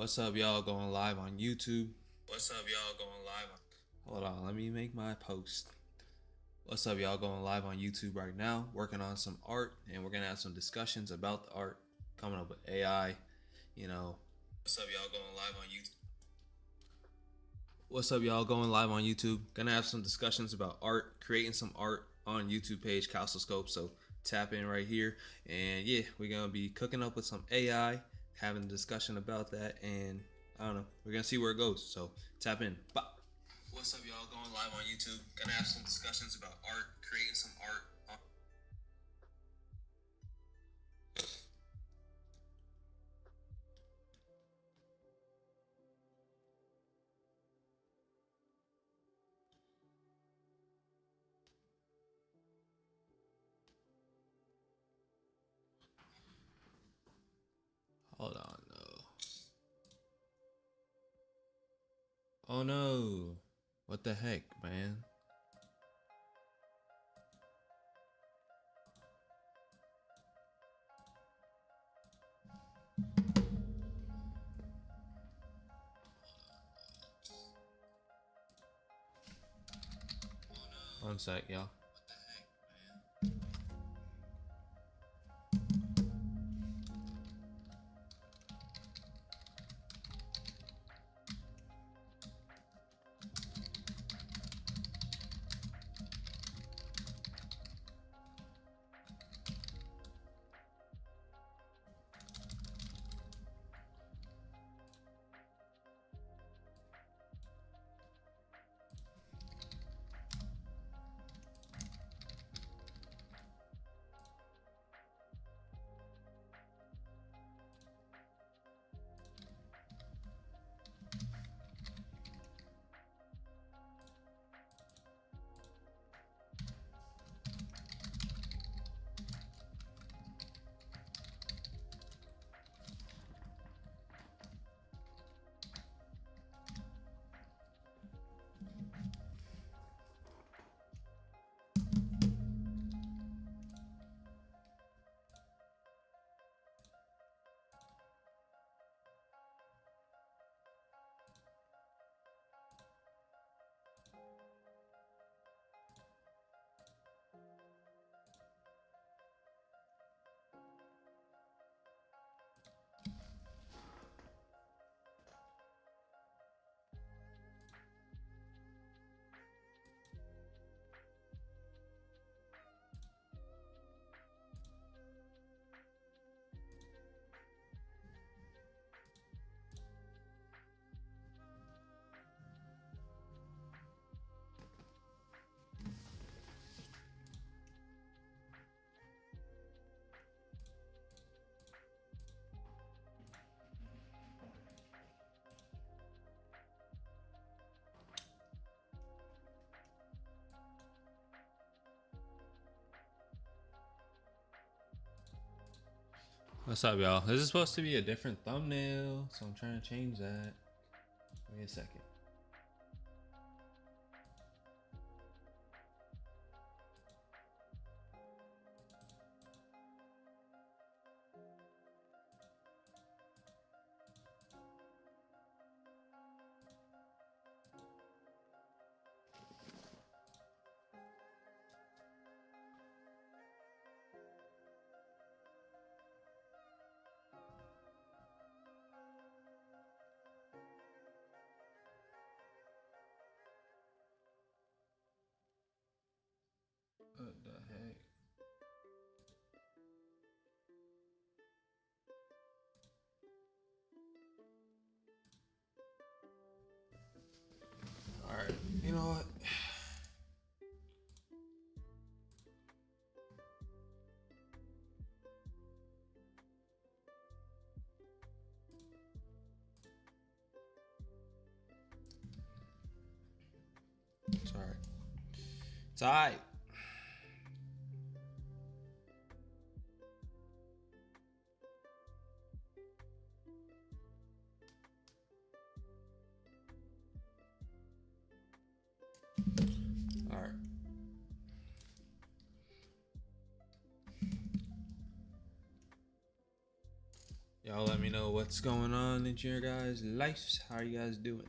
What's up, y'all? Going live on YouTube. What's up, y'all? Going live on. Hold on, let me make my post. What's up, y'all? Going live on YouTube right now, working on some art, and we're gonna have some discussions about the art, coming up with AI. You know, What's up, y'all? Going live on YouTube. what's up, y'all? Going live on YouTube. Gonna have some discussions about art, creating some art on YouTube page, Calcoscope. So tap in right here, and yeah, we're gonna be cooking up with some AI, having a discussion about that, and I don't know, we're gonna see where it goes. So tap in. Bye. What's up, y'all? Going live on YouTube. Gonna have some discussions about art, creating some art. Hold on, no. Oh no. What the heck, man? One sec, y'all. What's up, y'all? This is supposed to be a different thumbnail, so I'm trying to change that. Give me a second. What the heck? Alright, you know what? It's alright. It's alright. Alright. Y'all let me know what's going on in your guys' lives. How are you guys doing?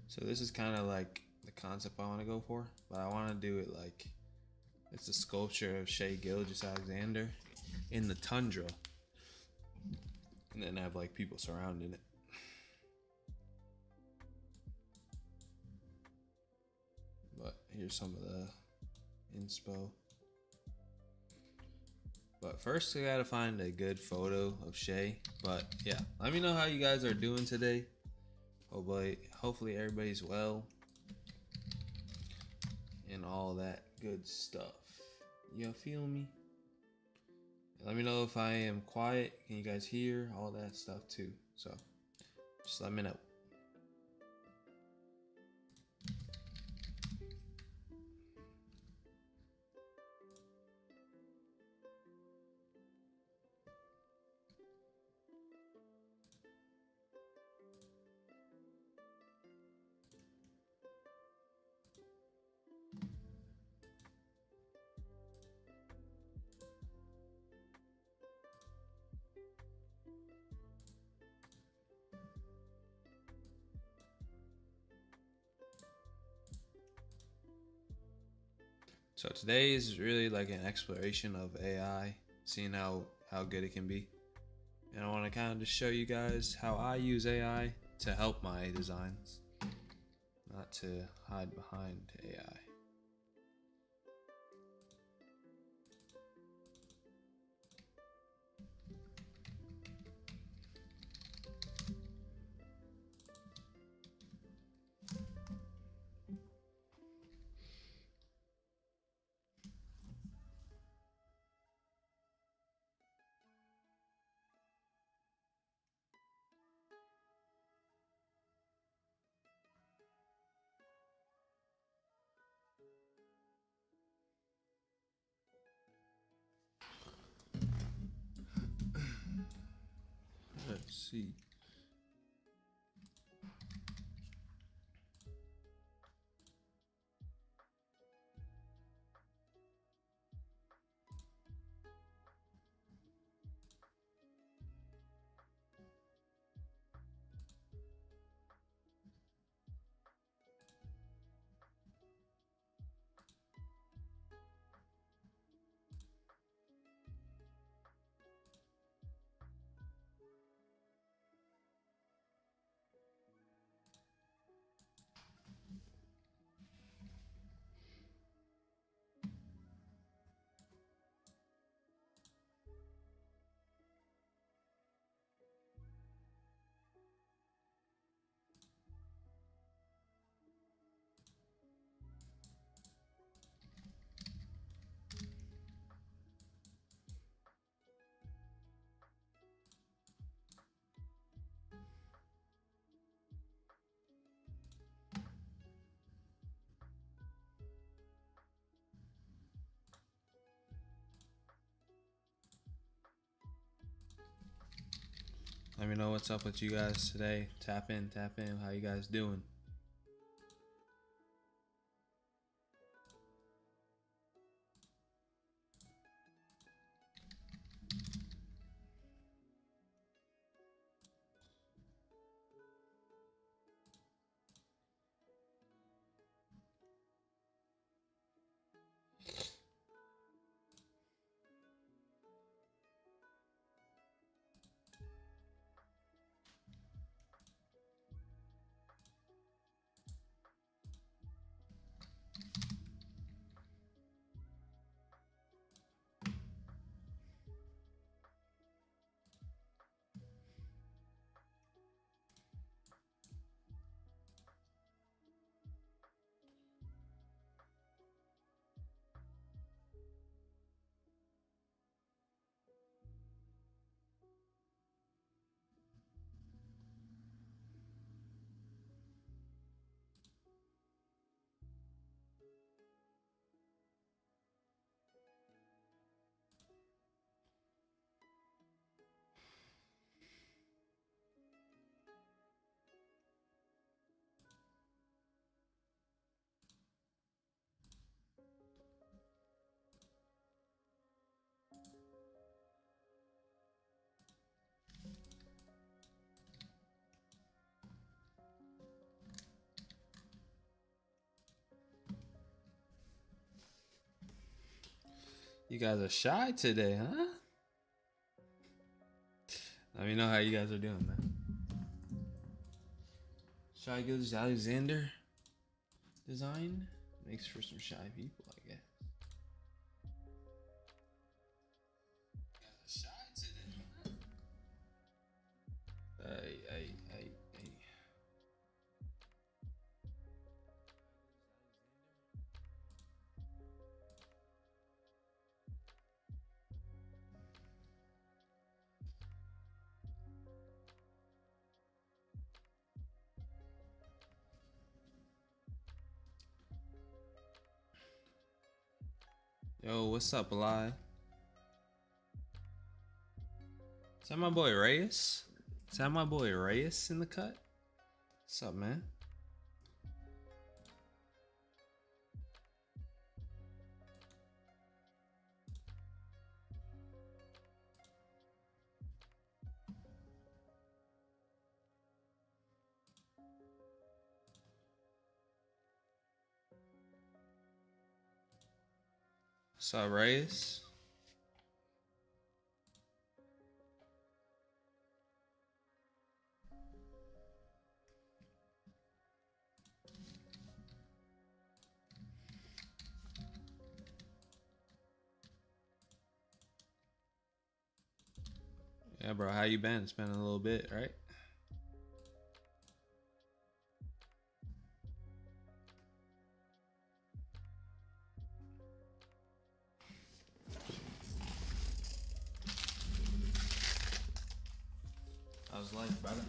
So this is kind of like the concept I want to go for, but I want to do it like it's a sculpture of Shai Gilgeous-Alexander in the tundra, and then have like people surrounding it. But here's some of the inspo. But first, I gotta find a good photo of Shai. But yeah, let me know how you guys are doing today. Hopefully everybody's well and all that good stuff. You feel me? Let me know if I am quiet. Can you guys hear all that stuff too? So just let me know. So today is really like an exploration of AI, seeing how good it can be. And I want to kind of just show you guys how I use AI to help my designs, not to hide behind AI. Let's see. Let me know what's up with you guys today. Tap in. How you guys doing? You guys are shy today, huh? Let me know how you guys are doing, man. Shy Gills Alexander design makes for some shy people, I guess. You guys are shy today, huh? Hey. Yo, what's up, Eli? Is that my boy Reyes? Is that my boy Reyes in the cut? What's up, man? What's up, Reyes? Yeah, bro, how you been? It's been a little bit, right? How's life, brother?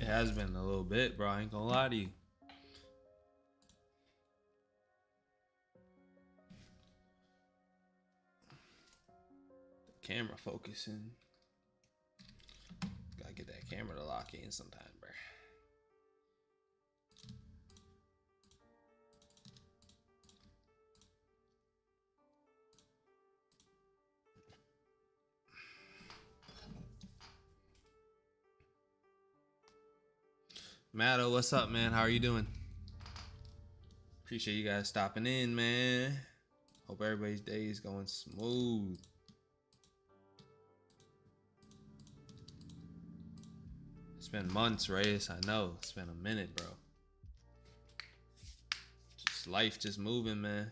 It has been a little bit, bro. I ain't gonna lie to you. The camera focusing. Gotta get that camera to lock in sometime, bro. Matto, what's up, man? How are you doing? Appreciate you guys stopping in, man. Hope everybody's day is going smooth. It's been months, Reyes. I know. It's been a minute, bro. Just life just moving, man.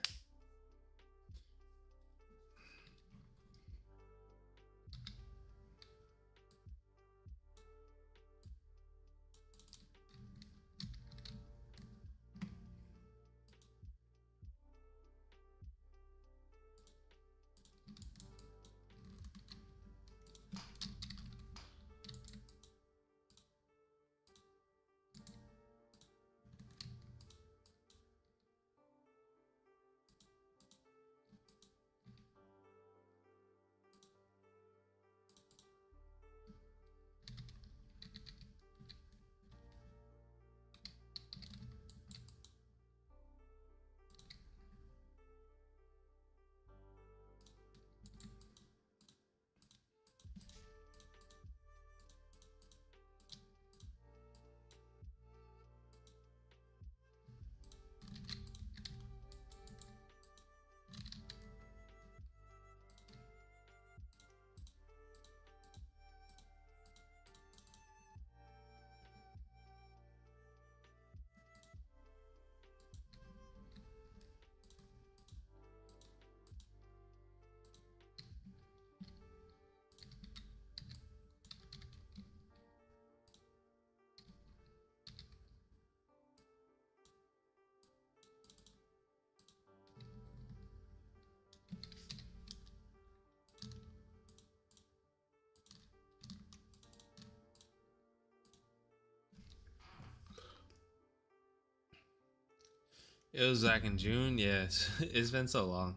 It was back in June. Yes, it's been so long.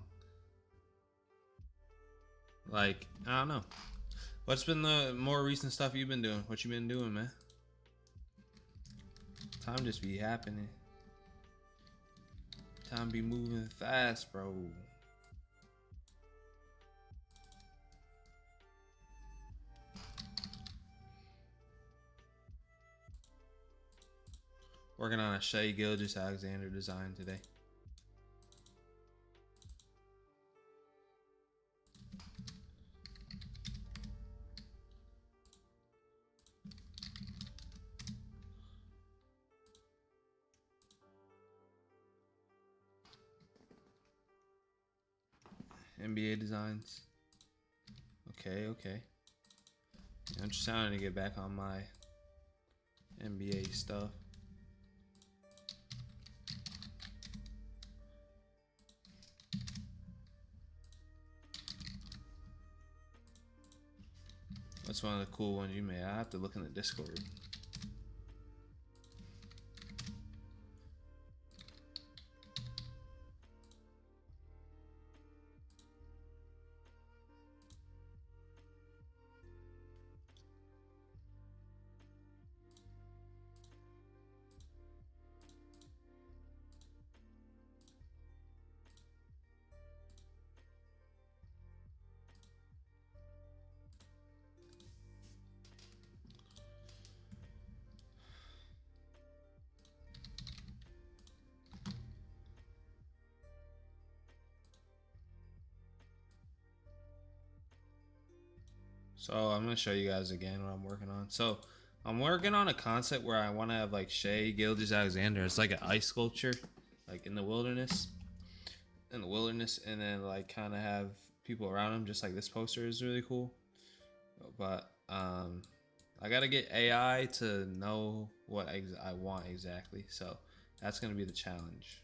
Like, I don't know. What's been the more recent stuff you've been doing? What you been doing, man? Time just be happening. Time be moving fast, bro. Working on a Shea Gilgeous-Alexander design today. NBA designs. Okay, okay. I'm just trying to get back on my NBA stuff. What's one of the cool ones you made? I have to look in the Discord. So I'm gonna show you guys again what I'm working on. So I'm working on a concept where I want to have like Shea Gilgeous-Alexander. It's like an ice sculpture, like in the wilderness, and then like kind of have people around him, just like this poster is really cool. But I gotta get AI to know what I want exactly. So that's gonna be the challenge.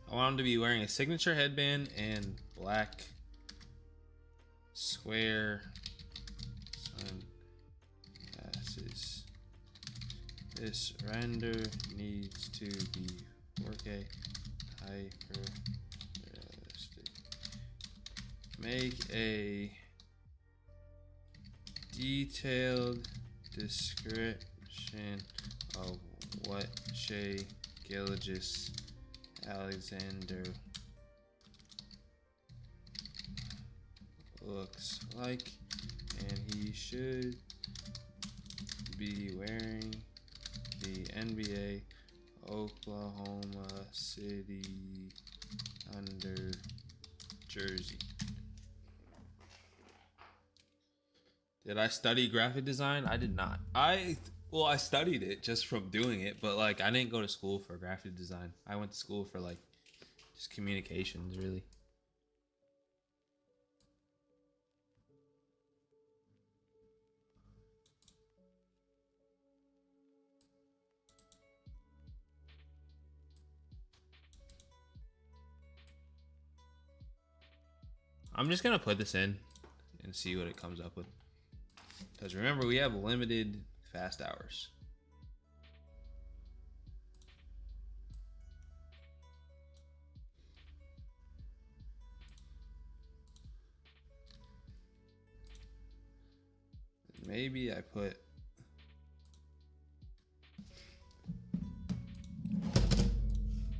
I want him to be wearing a signature headband and black square sunglasses. This render needs to be 4K hyper realistic. Make a detailed description of what Shea Gilgeous-Alexander looks like, and he should be wearing the NBA Oklahoma City Thunder jersey. Did I study graphic design? I did not. I studied it just from doing it, but like I didn't go to school for graphic design. I went to school for like just communications, really. I'm just gonna put this in and see what it comes up with. Because remember, we have limited fast hours. Maybe I put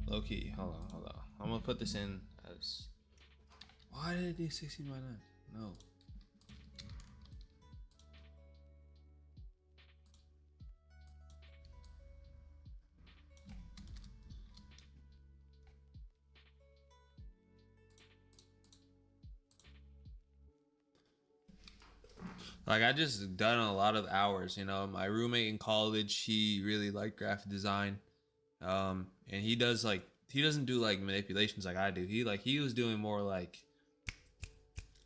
low key. Hold on. I'm gonna put this in as. Why did it do 16 by 9? No. Like I just done a lot of hours. You know, my roommate in college, he really liked graphic design, and he does like he doesn't do like manipulations like I do. He was doing more like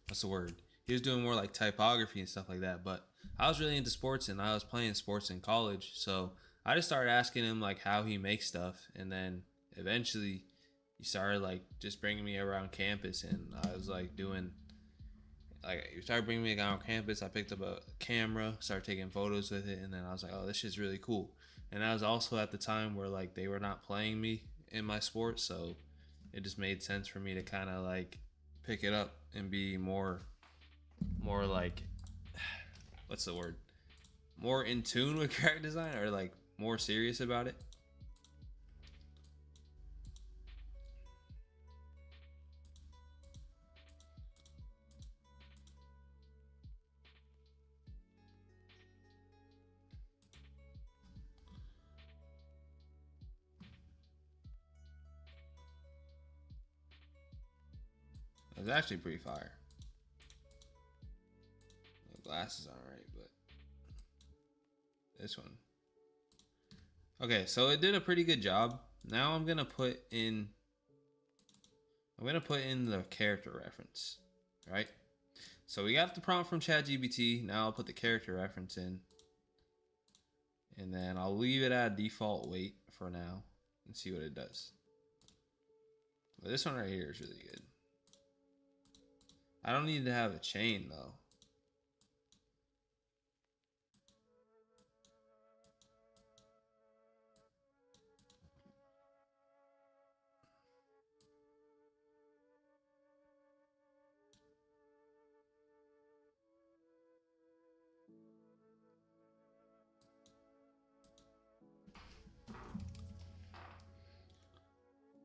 what's the word? He was doing more like typography and stuff like that. But I was really into sports and I was playing sports in college, so I just started asking him like how he makes stuff, and then eventually he started like just bringing me around campus, and I was like doing like you started bringing me around campus. I picked up a camera, started taking photos with it, and then I was like, oh, this shit's really cool. And I was also at the time where like they were not playing me in my sport, so it just made sense for me to kind of like pick it up and be more like what's the word? More in tune with graphic design, or like more serious about it. It was actually pretty fire. The glasses aren't right, but this one. Okay, so it did a pretty good job. Now I'm gonna put in the character reference, right? So we got the prompt from ChatGPT. Now I'll put the character reference in, and then I'll leave it at default weight for now and see what it does. But this one right here is really good. I don't need to have a chain though.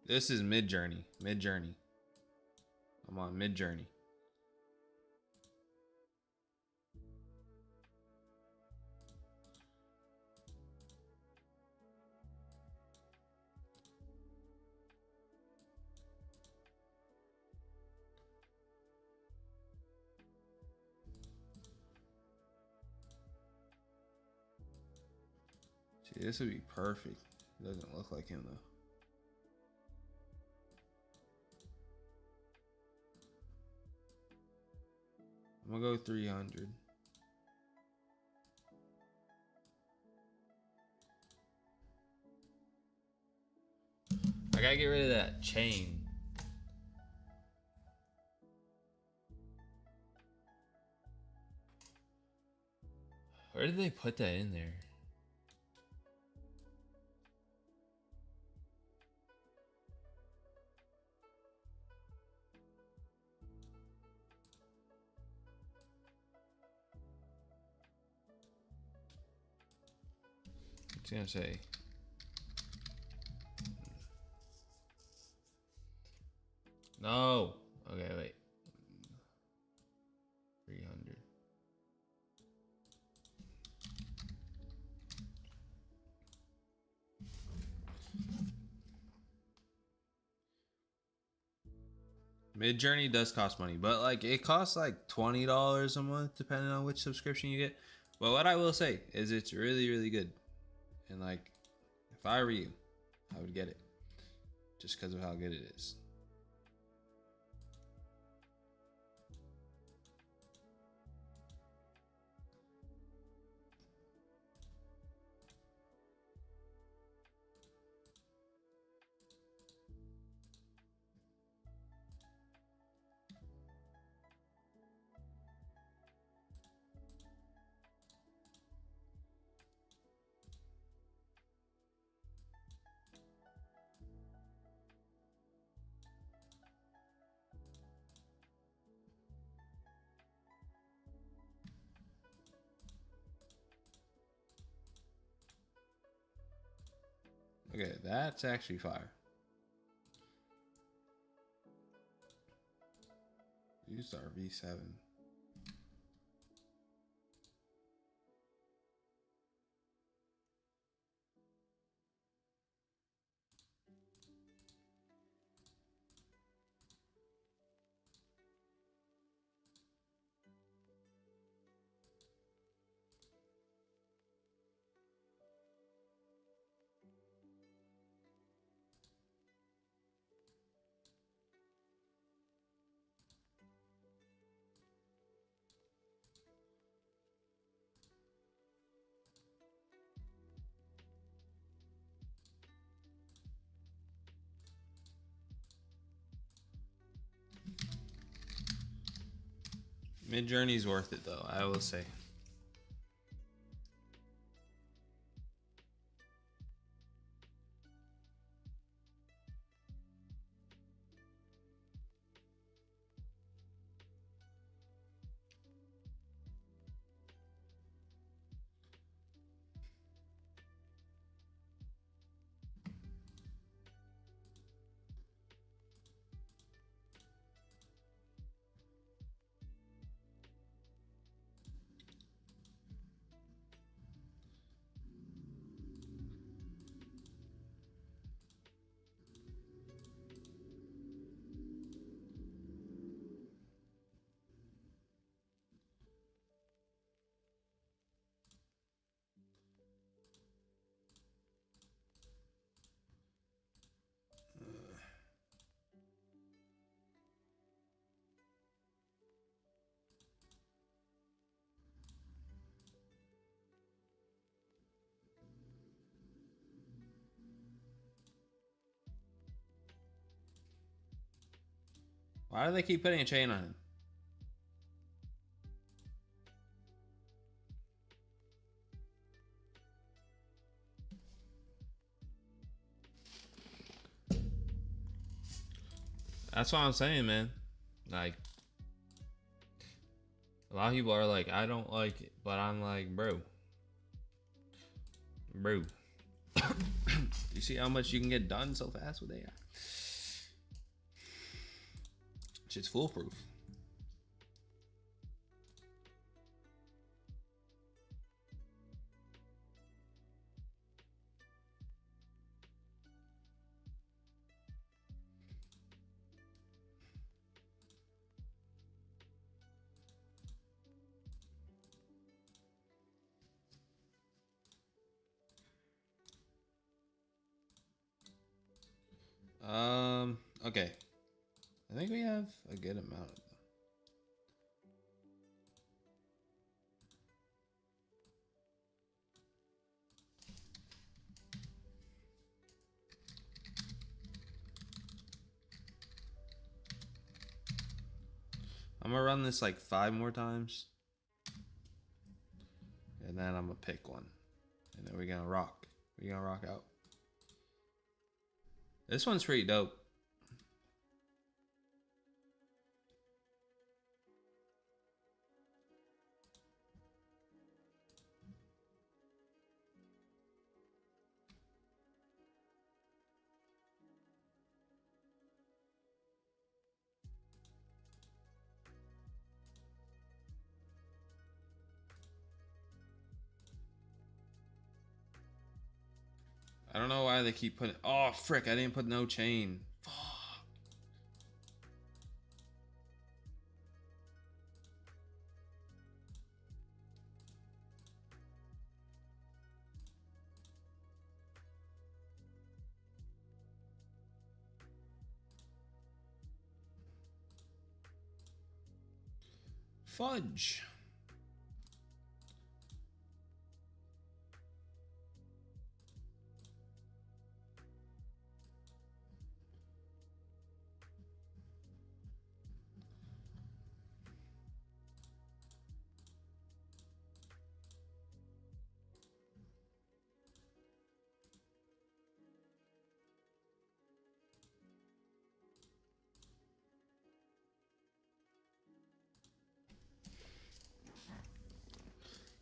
This is Midjourney. Midjourney. I'm on Midjourney. See, this would be perfect. It doesn't look like him though. I'm gonna go 300. I gotta get rid of that chain. Where did they put that in there? It's gonna say. No. Okay, wait. 300. Midjourney does cost money, but like it costs like $20 a month depending on which subscription you get. But what I will say is it's really, really good. And like if I were you, I would get it. Just because of how good it is. Okay, that's actually fire. Used our V7. Mid-Journey's worth it though, I will say. Why do they keep putting a chain on him? That's what I'm saying, man. Like, a lot of people are like, I don't like it, but I'm like, bro. You see how much you can get done so fast with AI? Shit's foolproof. Okay. I think we have a good amount of them. I'm gonna run this like 5 more times. And then I'm gonna pick one. And then we're gonna rock. We're gonna rock out. This one's pretty dope. I don't know why they keep putting. Oh, frick. I didn't put no chain. Fuck. Fudge.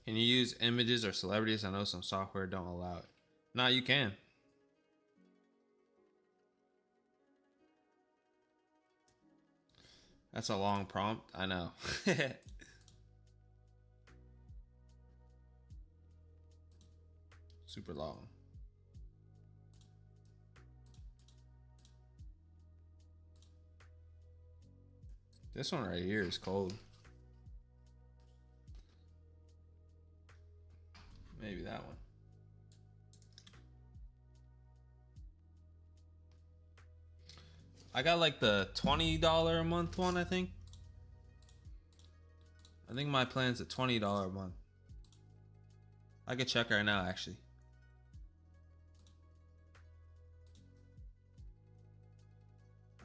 Can you use images or celebrities? I know some software don't allow it. Nah, you can. That's a long prompt. I know. Super long. This one right here is cold. Maybe that one. I got like the $20 a month one, I think. I think my plan's a $20 a month. I could check right now, actually.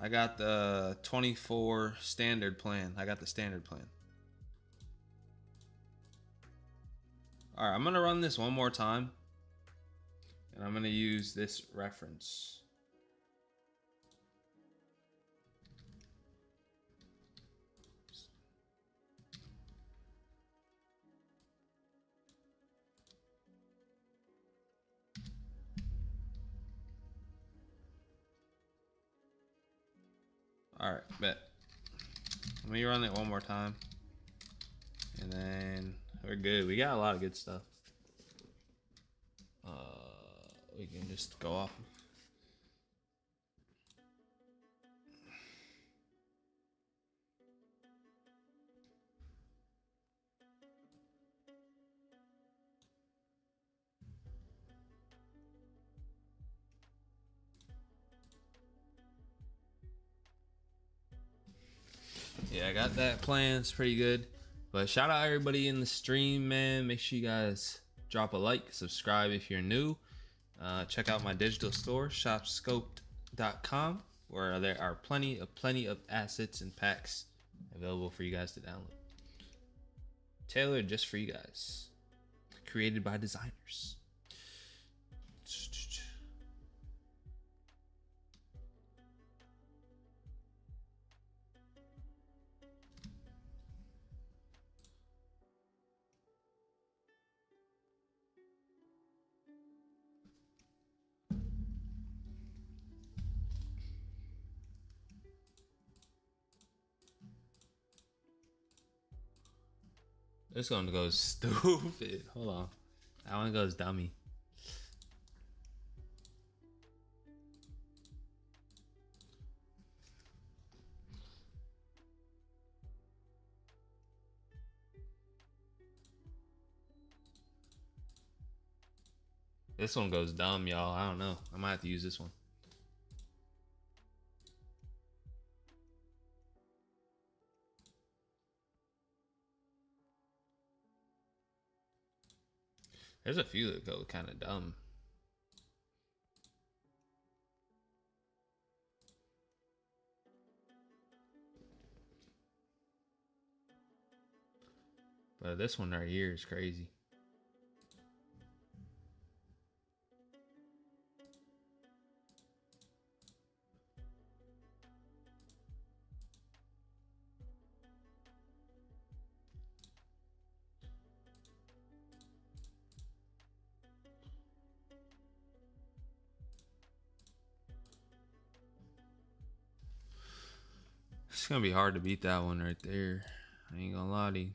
I got the 24 standard plan. I got the standard plan. All right, I'm gonna run this one more time, and I'm gonna use this reference. All right, bet. Let me run it one more time, and then we're good. We got a lot of good stuff. We can just go off. Yeah, I got that plan. It's pretty good. But shout out everybody in the stream, man. Make sure you guys drop a like, subscribe if you're new. Check out my digital store, shopscoped.com, where there are plenty of assets and packs available for you guys to download. Tailored just for you guys. Created by designers. This one goes stupid. Hold on. That one goes dummy. This one goes dumb, y'all. I don't know. I might have to use this one. There's a few that go kind of dumb. But this one right here is crazy. It's gonna be hard to beat that one right there. I ain't gonna lie to you.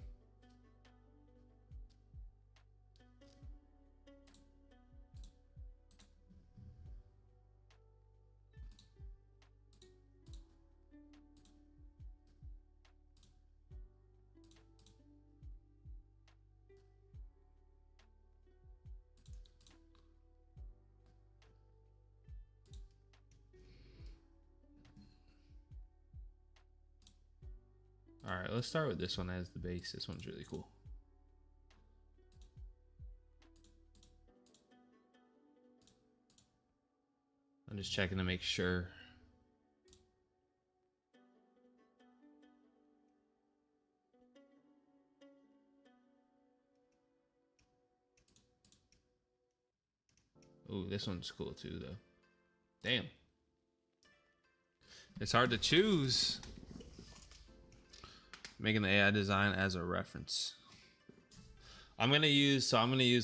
All right, let's start with this one as the base. This one's really cool. I'm just checking to make sure. Ooh, this one's cool too, though. Damn. It's hard to choose. Making the AI design as a reference. I'm gonna use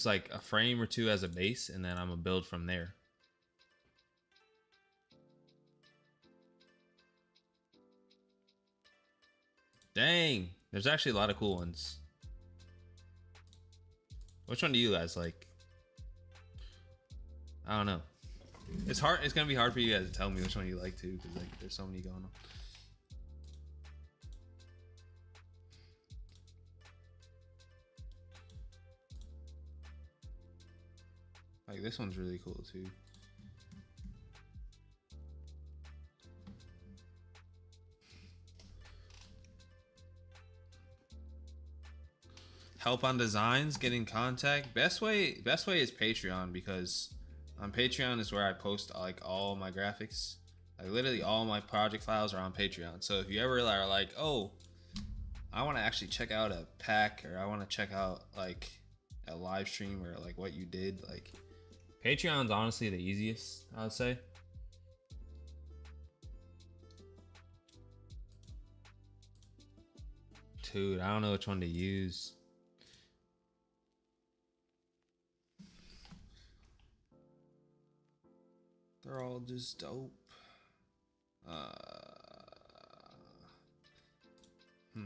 like a frame or two as a base, and then I'm gonna build from there. Dang, there's actually a lot of cool ones. Which one do you guys like? I don't know. It's hard. It's gonna be hard for you guys to tell me which one you like too, because like there's so many going on. Like this one's really cool too. Help on designs, get in contact. Best way is Patreon, because on Patreon is where I post like all my graphics. Like literally all my project files are on Patreon. So if you ever are like, oh, I want to actually check out a pack, or I want to check out like a live stream or like what you did. Like Patreon's honestly the easiest, I would say. Dude, I don't know which one to use. They're all just dope. Hmm.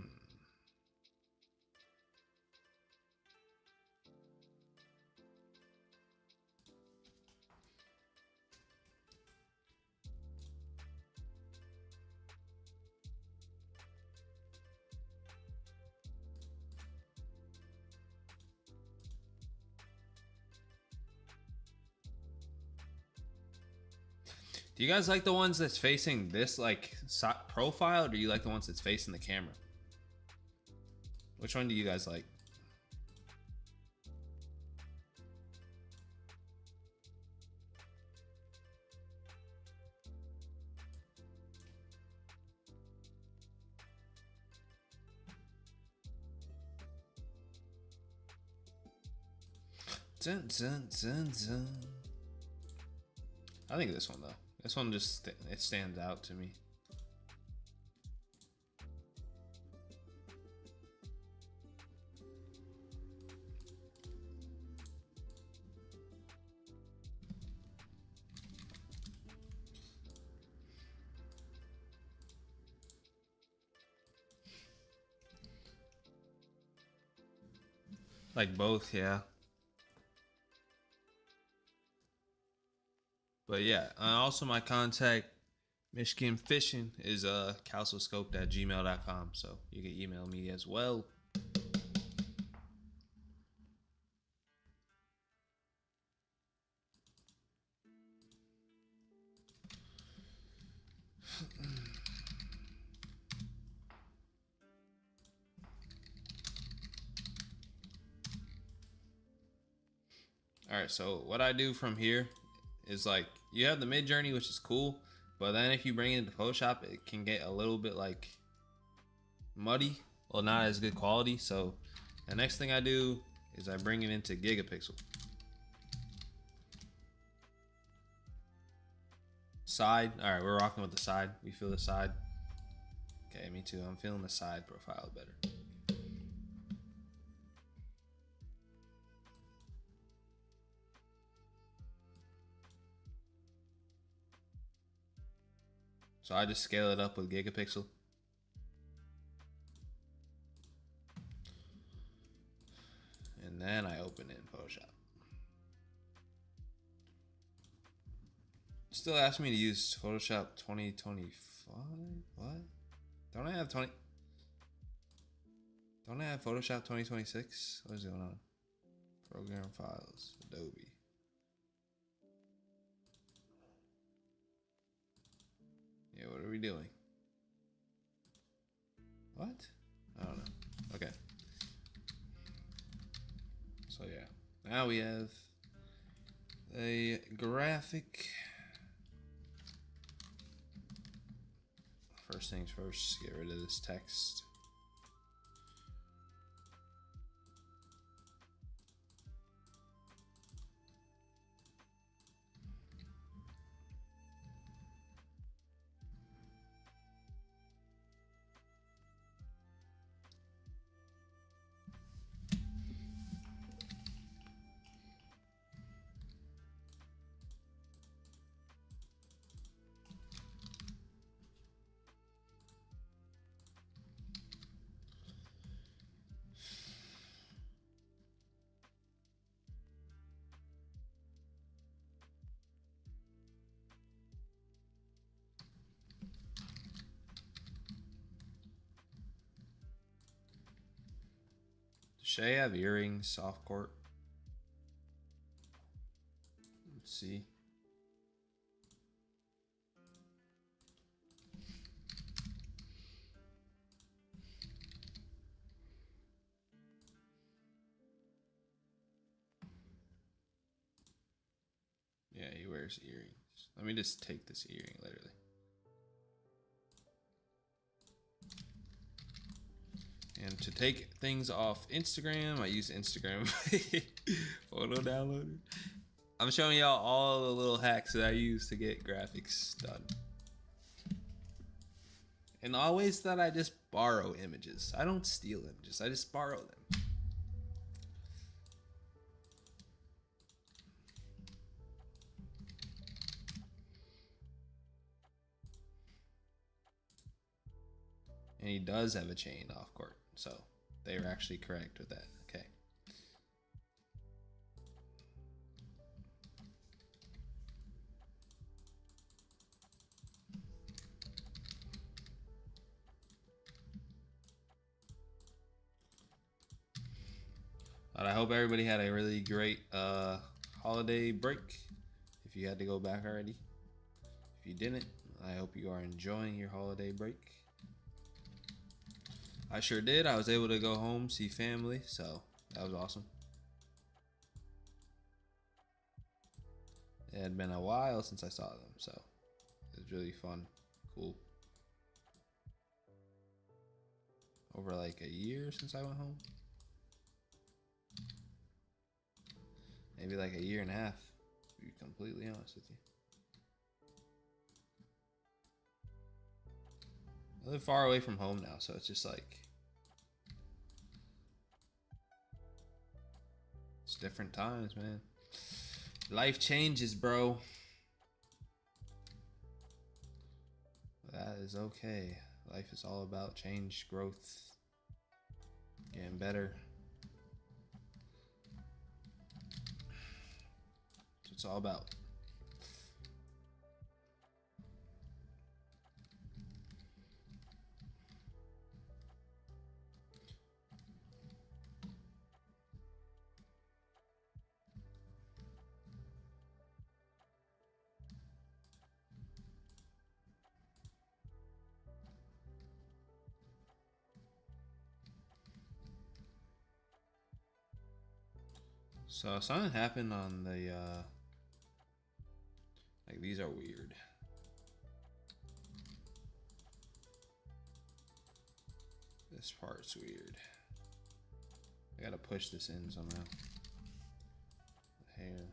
Do you guys like the ones that's facing this like profile, or do you like the ones that's facing the camera? Which one do you guys like? Dun, dun, dun, dun. I think this one though. This one just it stands out to me. Like both, yeah. But yeah, also my contact, Michigan Fishing, is calcioscoped@gmail.com. So you can email me as well. All right, so what I do from here is like you have the mid journey, which is cool, but then if you bring it into Photoshop, it can get a little bit like muddy, well, not as good quality. So the next thing I do is I bring it into Gigapixel. Side, all right, we're rocking with the side. We feel the side. Okay, me too. I'm feeling the side profile better. So I just scale it up with Gigapixel. And then I open it in Photoshop. Still asking me to use Photoshop 2025? What? Don't I have Photoshop 2026? What is going on? Program files, Adobe. Yeah, what are we doing? What? I don't know. Okay. So yeah, now we have a graphic. First things first, get rid of this text. Does Shay have earrings, soft court? Let's see. Yeah, he wears earrings. Let me just take this earring, literally. And to take things off Instagram, I use Instagram photo downloader. I'm showing y'all all the little hacks that I use to get graphics done. And always that I just borrow images. I don't steal images, I just borrow them. And he does have a chain off court, so they were actually correct with that. Okay. But I hope everybody had a really great holiday break. If you had to go back already. If you didn't, I hope you are enjoying your holiday break. I sure did. I was able to go home, see family, so that was awesome. It had been a while since I saw them, so it was really fun, cool. Over like a year since I went home. Maybe like a year and a half, to be completely honest with you. I live far away from home now, so it's just like, it's different times, man. Life changes, bro. That is okay. Life is all about change, growth, getting better. That's what it's all about. So something happened on the like these are weird. This part's weird. I gotta push this in somehow. The hair.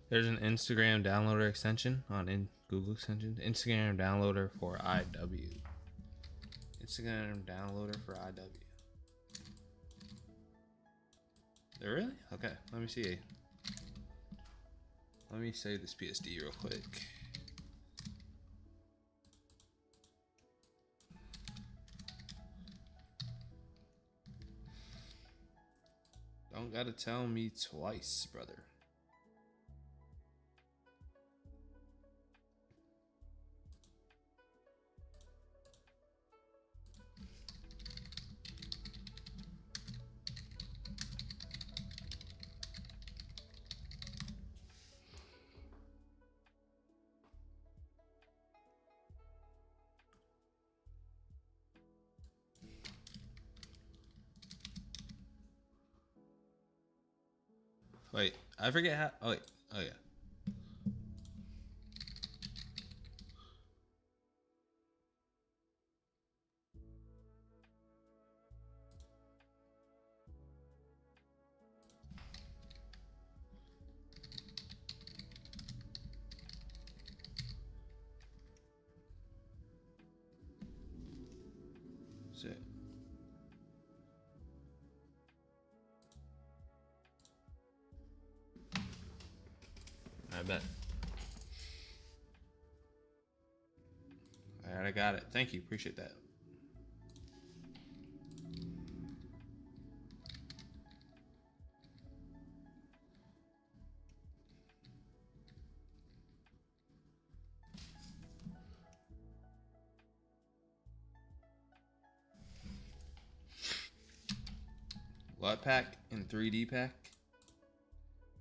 There's an Instagram downloader extension on Google extensions. Instagram downloader for IW. Instagram downloader for IW. Really? Okay, let me see. Let me save this PSD real quick. Don't gotta tell me twice, brother. Wait, I forget how. Oh wait. Oh yeah. I bet. All right, I got it. Thank you. Appreciate that. LUT pack and 3D pack.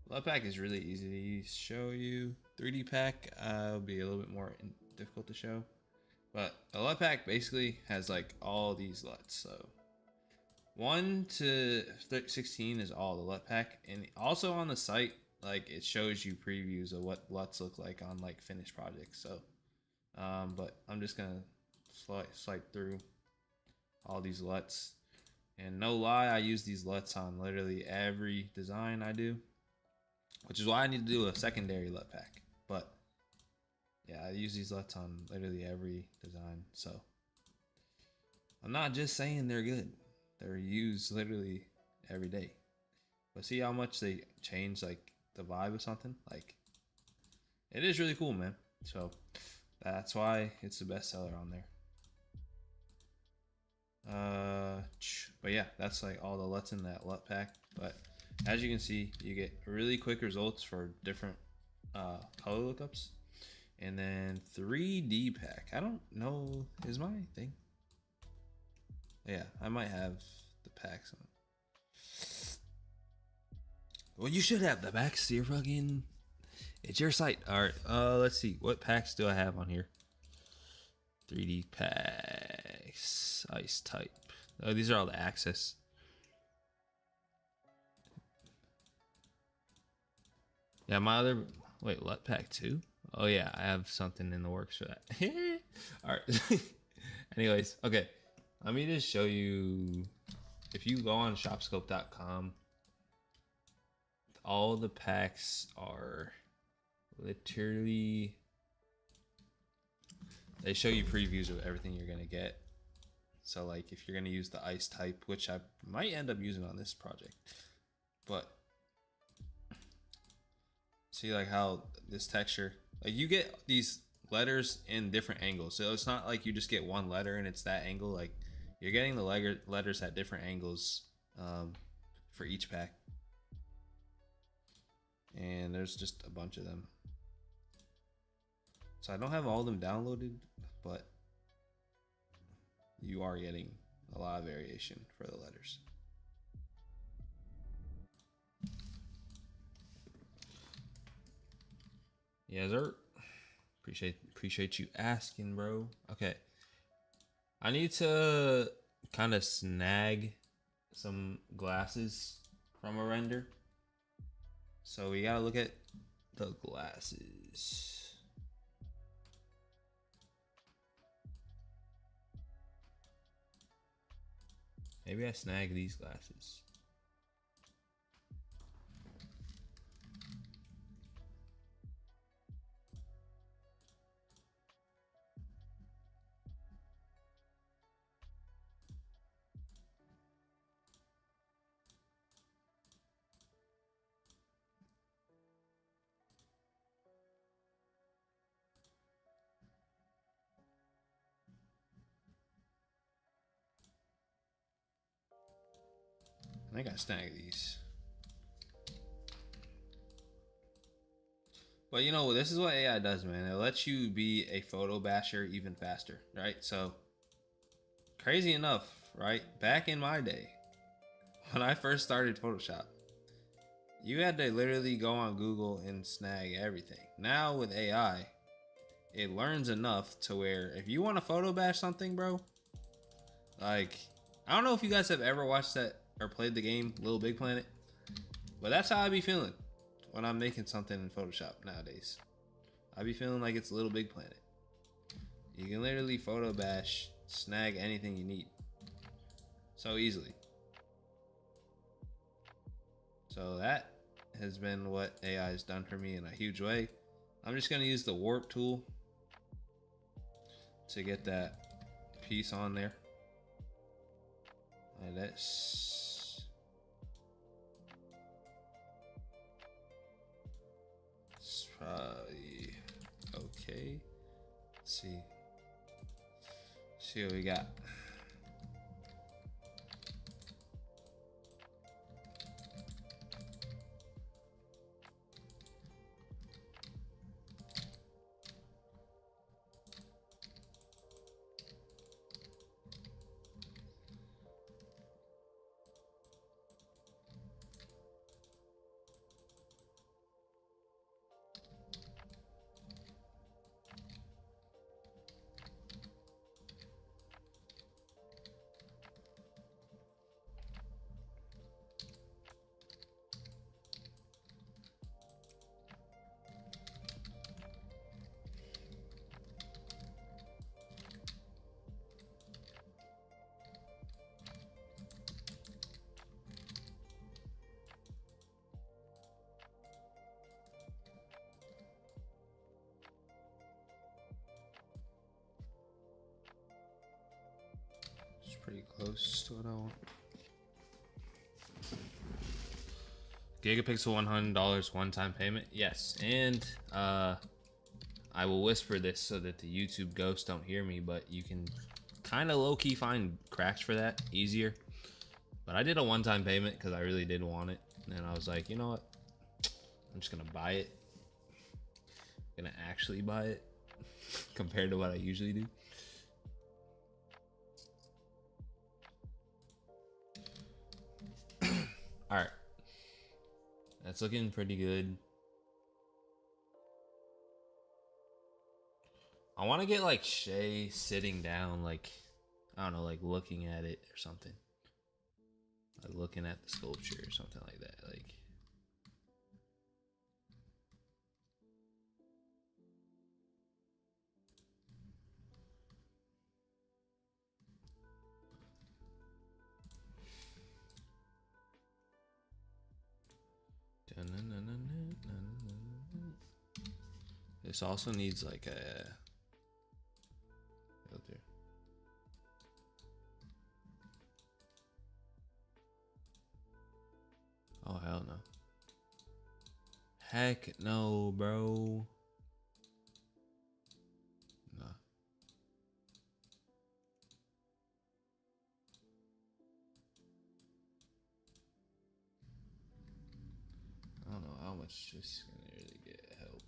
LUT pack is really easy to show you. 3D pack will be a little bit more difficult to show. But a LUT pack basically has like all these LUTs. So 1 to 16 is all the LUT pack. And also on the site, like it shows you previews of what LUTs look like on like finished projects. So, but I'm just gonna swipe through all these LUTs. And no lie, I use these LUTs on literally every design I do, which is why I need to do a secondary LUT pack. But yeah, I use these LUTs on literally every design. So I'm not just saying they're good. They're used literally every day. But see how much they change like the vibe of something? Like it is really cool, man. So that's why it's the best seller on there. But yeah, that's like all the LUTs in that LUT pack. But as you can see, you get really quick results for different color lookups. And then 3D pack. I don't know, is my thing? Yeah, I might have the packs on. Well, you should have the packs. You're fucking. It's your site. All right. Let's see. What packs do I have on here? 3D packs. Ice type. Oh, these are all the access. Yeah, my other. Wait, LUT pack 2? Oh, yeah. I have something in the works for that. All right. Anyways, okay. Let me just show you. If you go on shopscope.com, all the packs are literally. They show you previews of everything you're going to get. So like if you're going to use the ice type, which I might end up using on this project, but see like how this texture, like you get these letters in different angles. So it's not like you just get one letter and it's that angle. Like you're getting the letters at different angles for each pack. And there's just a bunch of them. So I don't have all of them downloaded, but you are getting a lot of variation for the letters. Yeah, sir. Appreciate you asking, bro. Okay. I need to kind of snag some glasses from a render. So we gotta look at the glasses. Maybe I snag these glasses. I think I snagged these. But you know, this is what AI does, man. It lets you be a photo basher even faster, right? So, crazy enough, right? Back in my day, when I first started Photoshop, you had to literally go on Google and snag everything. Now with AI, it learns enough to where if you want to photo bash something, bro, like, I don't know if you guys have ever watched that or played the game Little Big Planet, but that's how I be feeling when I'm making something in Photoshop nowadays. I be feeling like it's Little Big Planet. You can literally photo bash, snag anything you need so easily. So that has been what AI has done for me in a huge way. I'm just gonna use the warp tool to get that piece on there. And that's see. See what we got. It's pretty close to what I want. Gigapixel $100 one-time payment. Yes, and I will whisper this so that the YouTube ghosts don't hear me, but you can kind of low-key find cracks for that easier. But I did a one-time payment because I really did want it, and I was like, you know what? I'm just gonna buy it. I'm gonna actually buy it compared to what I usually do. All right, that's looking pretty good. I want to get like Shay sitting down, like, I don't know, like looking at it or something, like looking at the sculpture or something like that. Like, this also needs like a filter. Oh hell no. Heck no, bro. Nah. I don't know how much this is gonna really get help.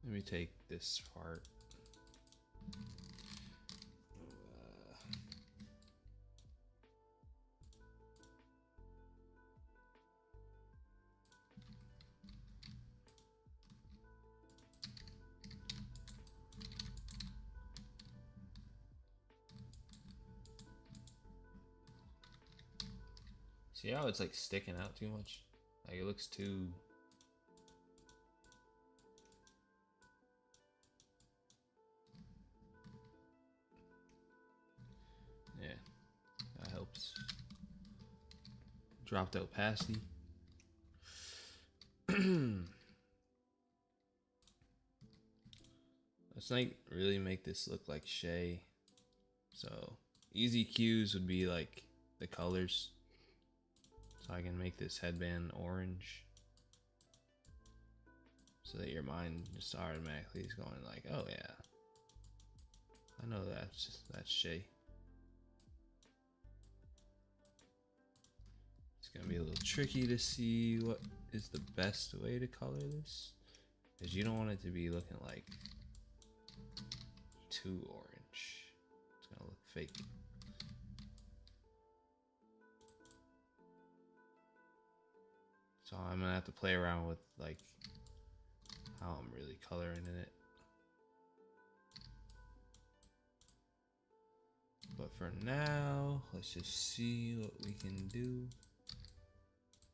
Let me take this part. See how it's like sticking out too much? Like it looks too... Yeah, that helps. Drop the opacity. Let's like really make this look like Shay. So easy cues would be like the colors. So I can make this headband orange, so that your mind just automatically is going like, oh yeah, I know that's Shay. It's gonna be a little tricky to see what is the best way to color this, because you don't want it to be looking like too orange. It's gonna look fake. So I'm gonna have to play around with like how I'm really coloring in it. But for now, let's just see what we can do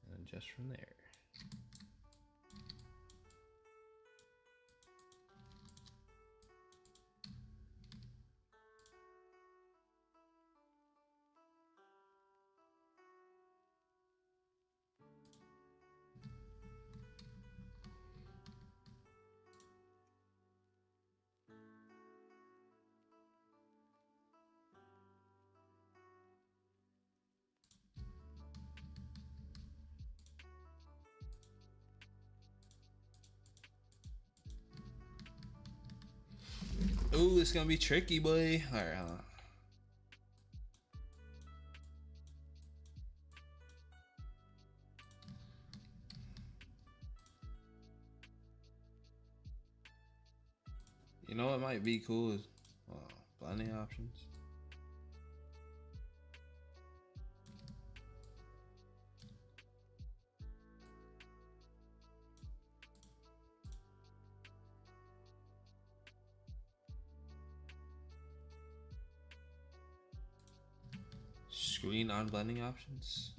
and adjust from there. Ooh, it's gonna be tricky, boy. All right, hold on. You know what might be cool is blending options. Screen on blending options.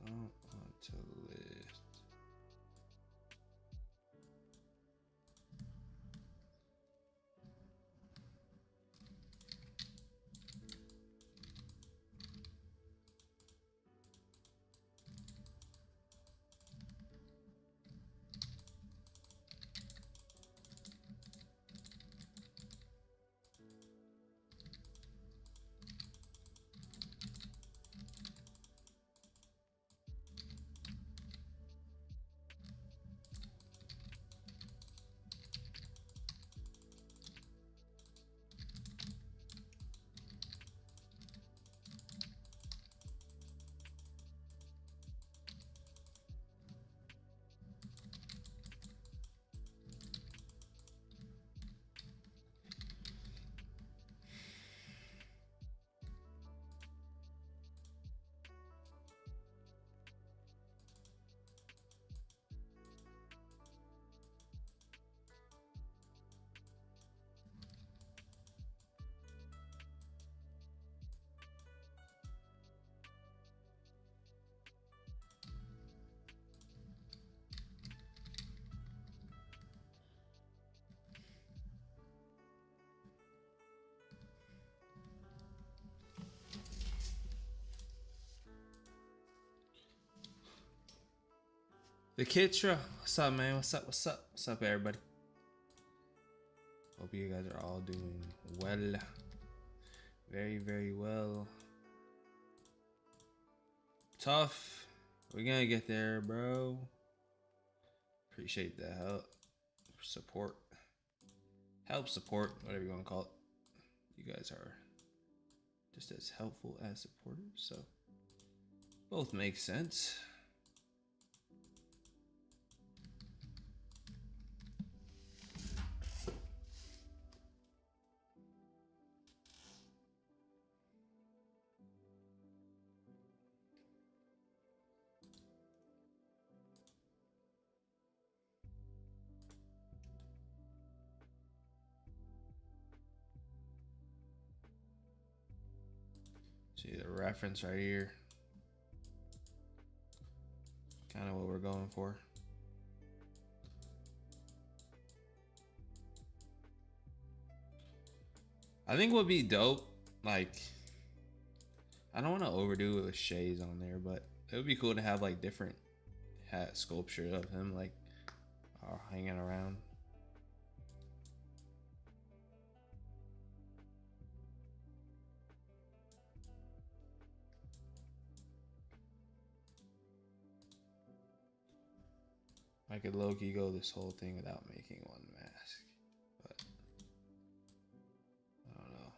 I don't want to list. The Kitra, what's up, man? What's up? What's up? What's up, everybody? Hope you guys are all doing well. Very, very well. Tough. We're gonna get there, bro. Appreciate the help, support, whatever you want to call it. You guys are just as helpful as supporters, so both make sense. See the reference right here. Kind of what we're going for. I think would be dope. Like, I don't want to overdo it with shades on there, but it would be cool to have like different hat sculpture of him like hanging around. I could low-key go this whole thing without making one mask, but I don't know.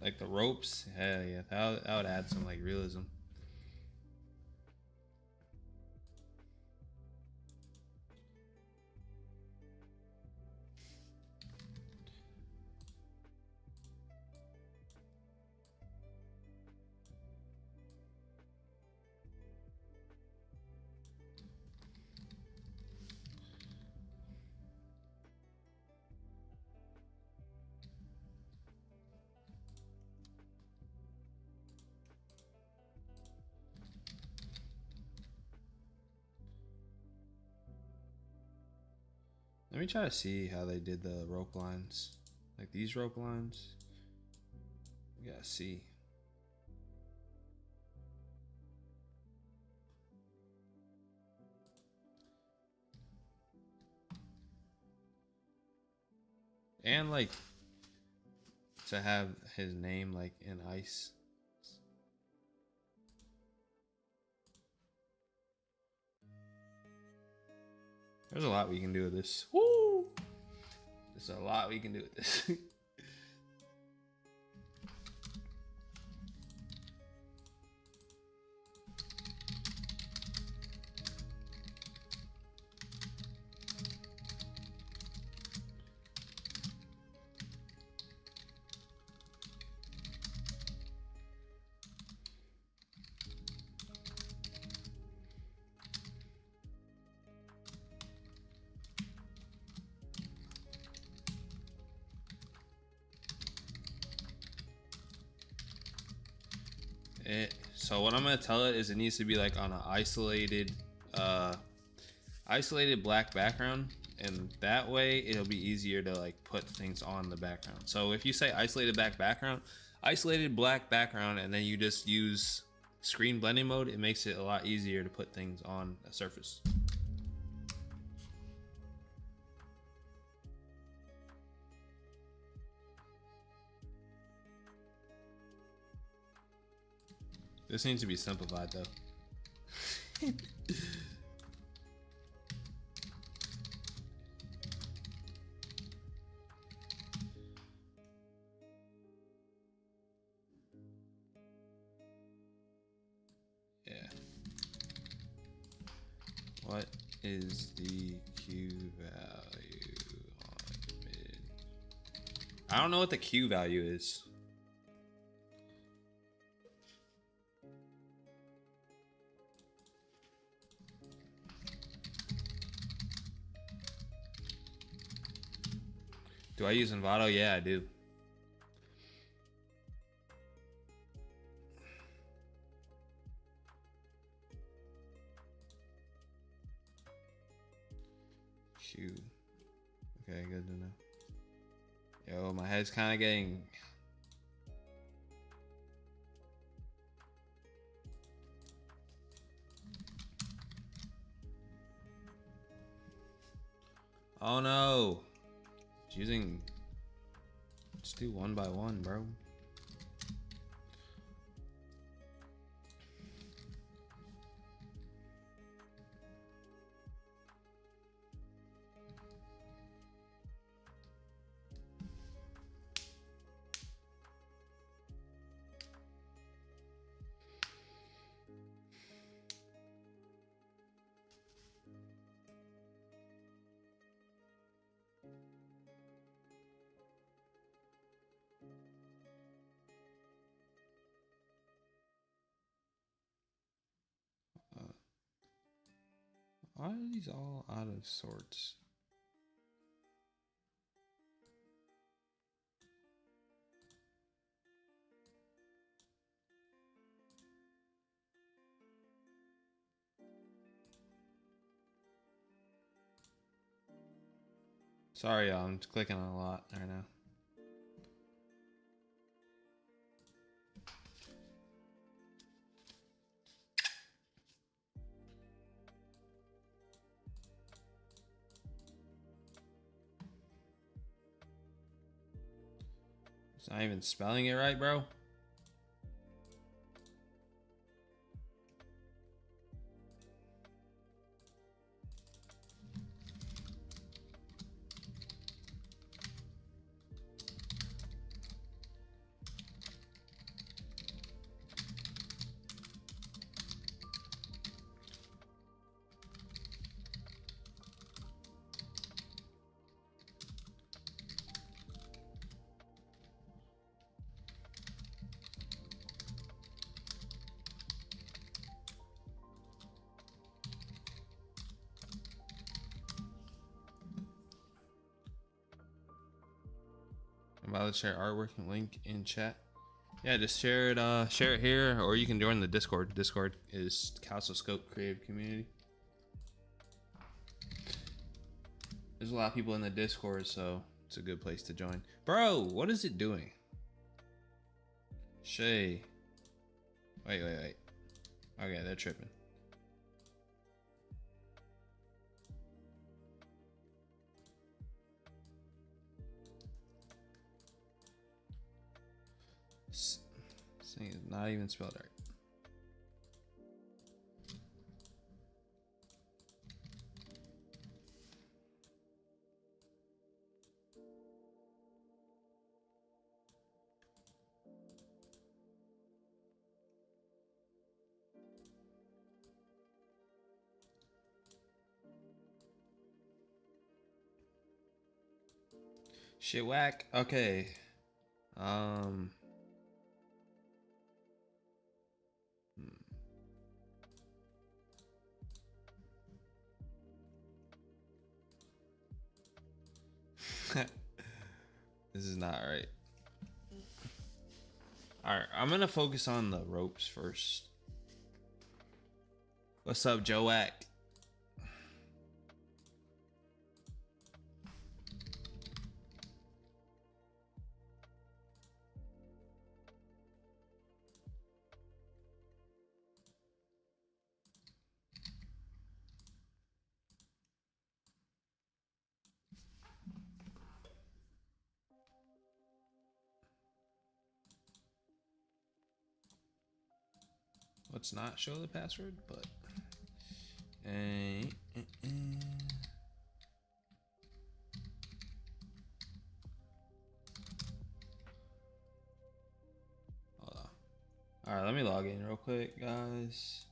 Like the ropes, hell yeah, that would add some like realism. Let me try to see how they did the rope lines. Like these rope lines. We gotta see. And like to have his name like in ice. There's a lot we can do with this. Woo! There's a lot we can do with this. So what I'm gonna tell it is it needs to be like on an isolated black background, and that way it'll be easier to like put things on the background. So if you say isolated black background, and then you just use screen blending mode, it makes it a lot easier to put things on a surface. This needs to be simplified though. Yeah. What is the Q value on mid? I don't know what the Q value is. Do I use Envato? Yeah, I do. Shoot. Okay, good to know. Yo, my head's kind of getting... Oh no. It's using... Let's do one by one, bro. Why are these all out of sorts? Sorry, y'all. I'm clicking on a lot right now. It's not even spelling it right, bro. I'm about to share artwork and link in chat. Yeah, just share it here, or you can join the Discord. Discord is Calcio Scope Creative Community. There's a lot of people in the Discord, so it's a good place to join. Bro, what is it doing? Shay. Wait. Okay, they're tripping. This thing is not even spelled right. Shit whack. Okay. Hmm. This is not right. Alright, I'm gonna focus on the ropes first. What's up, Joack? Let's not show the password, but hold on. All right, let me log in real quick, guys.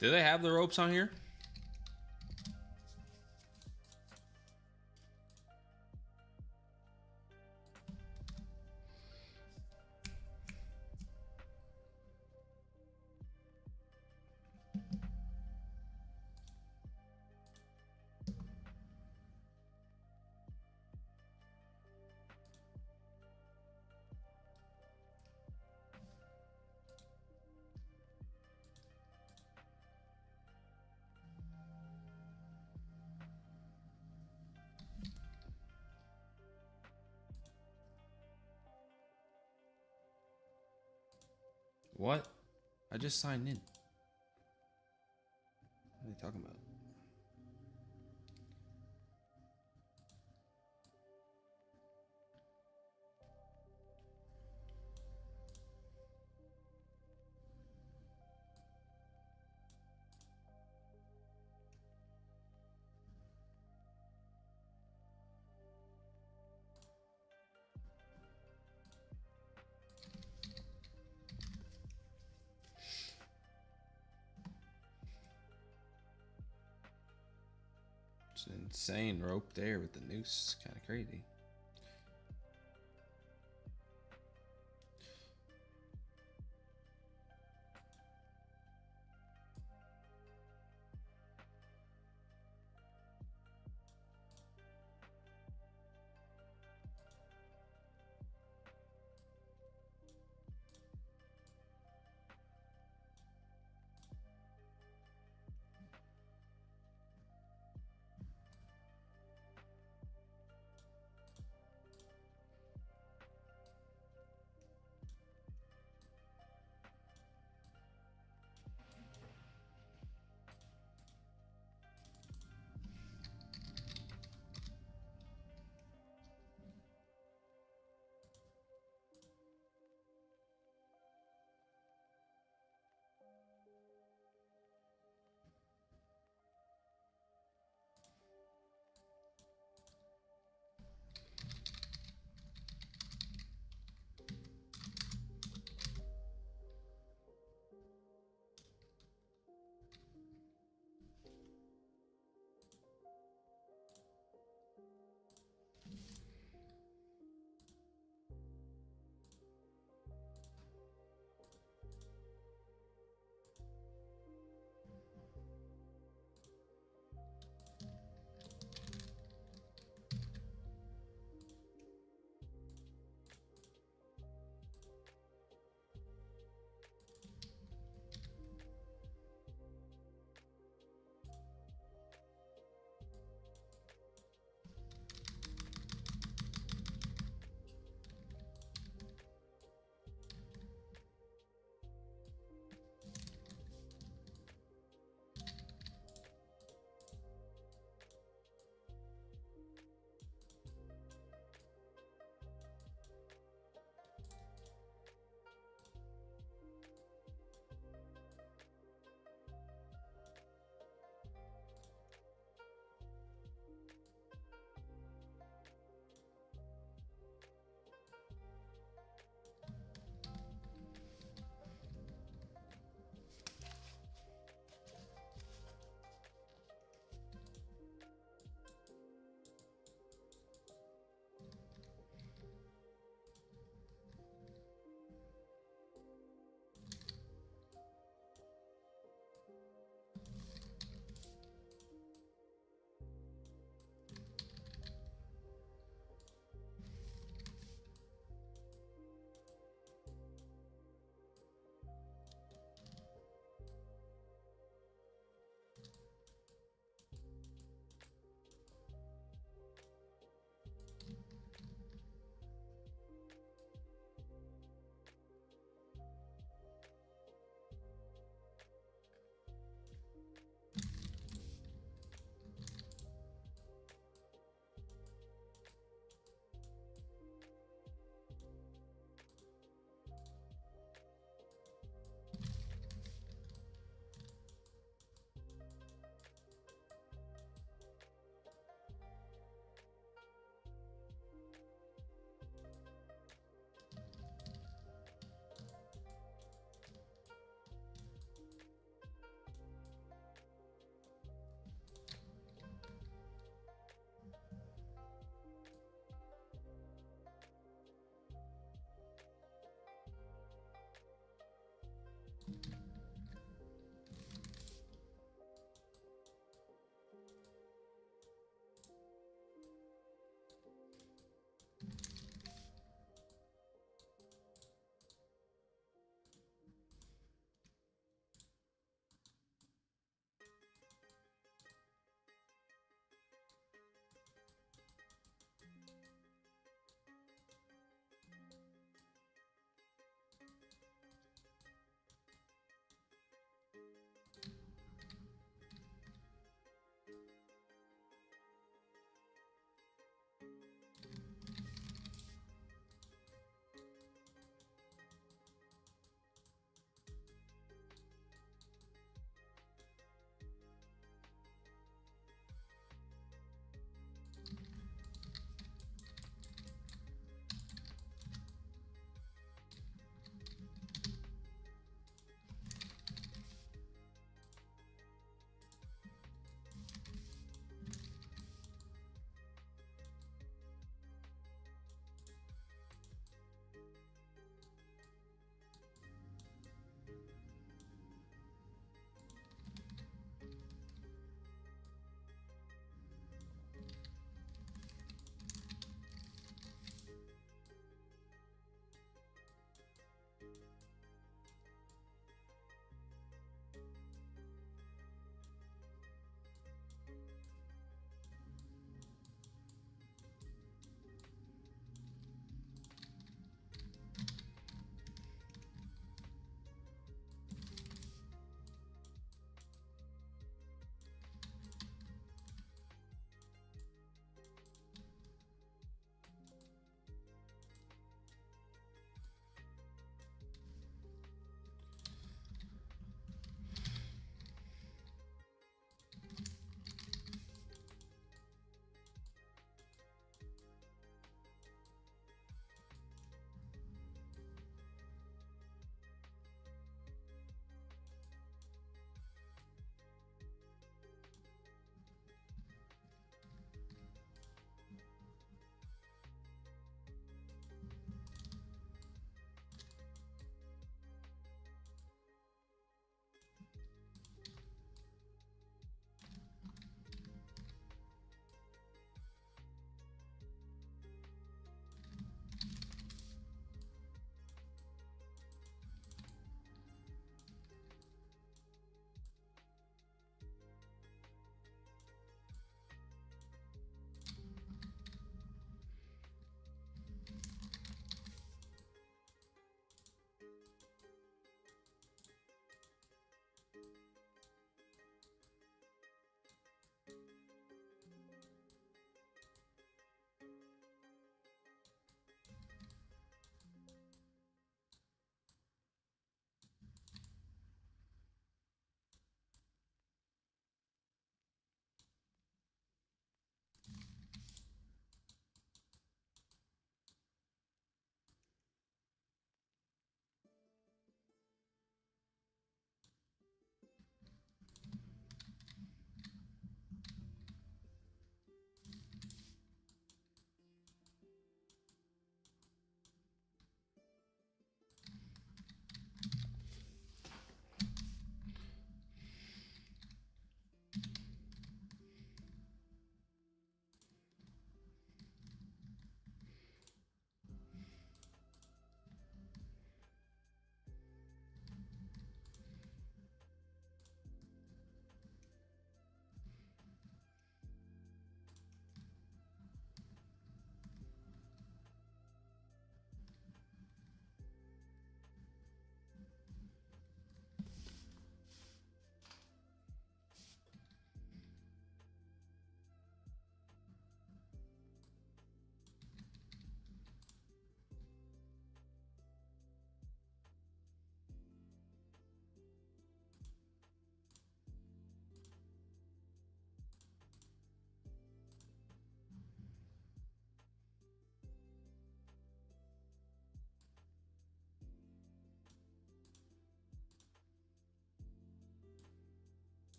Do they have the ropes on here? What? I just signed in. What are you talking about? It's an insane rope there with the noose. Kind of crazy.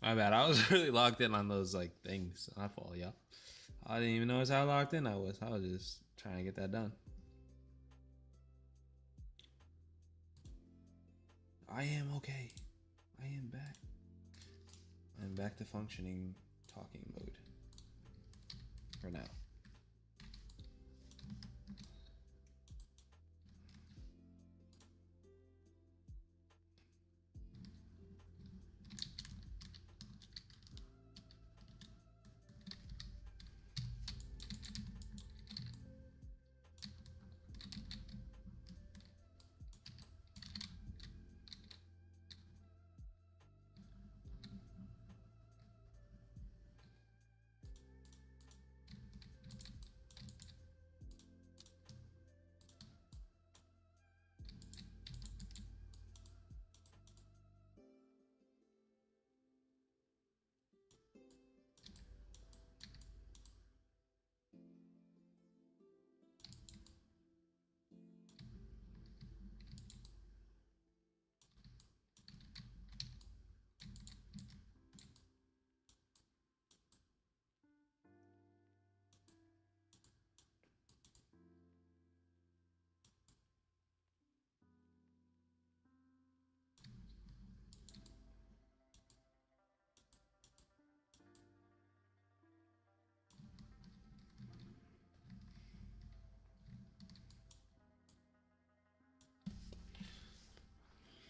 My bad. I was really locked in on those like things. My fault, y'all. I didn't even notice how locked in I was. I was just trying to get that done. I am okay. I am back. I'm back to functioning talking mode. For now.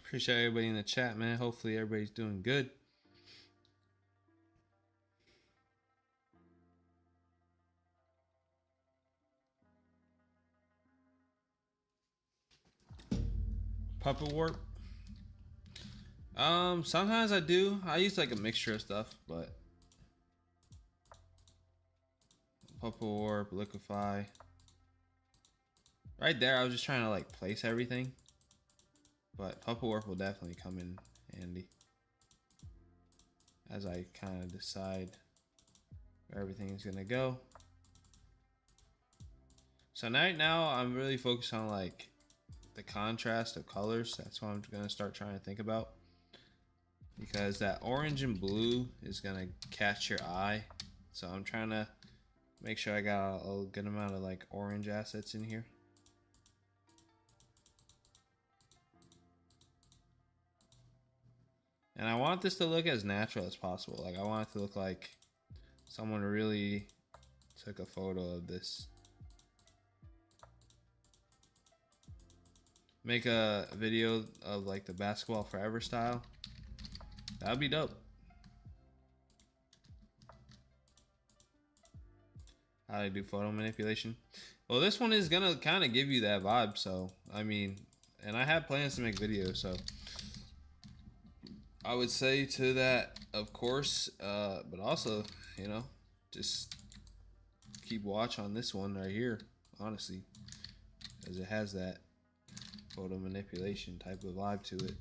Appreciate everybody in the chat, man. Hopefully everybody's doing good. Puppet Warp. Sometimes I do. I use like a mixture of stuff, but Puppet Warp, Liquify. Right there, I was just trying to like place everything. But Puppet Warp will definitely come in handy as I kind of decide where everything is gonna go. So right now I'm really focused on like the contrast of colors. That's what I'm gonna start trying to think about, because that orange and blue is gonna catch your eye. So I'm trying to make sure I got a good amount of like orange assets in here. And I want this to look as natural as possible. Like I want it to look like someone really took a photo of this. Make a video of like the Basketball Forever style. That'd be dope. How to do photo manipulation. Well, this one is gonna kind of give you that vibe. So I mean, and I have plans to make videos, so I would say to that, of course, but also, you know, just keep watch on this one right here, honestly, because it has that photo manipulation type of vibe to it.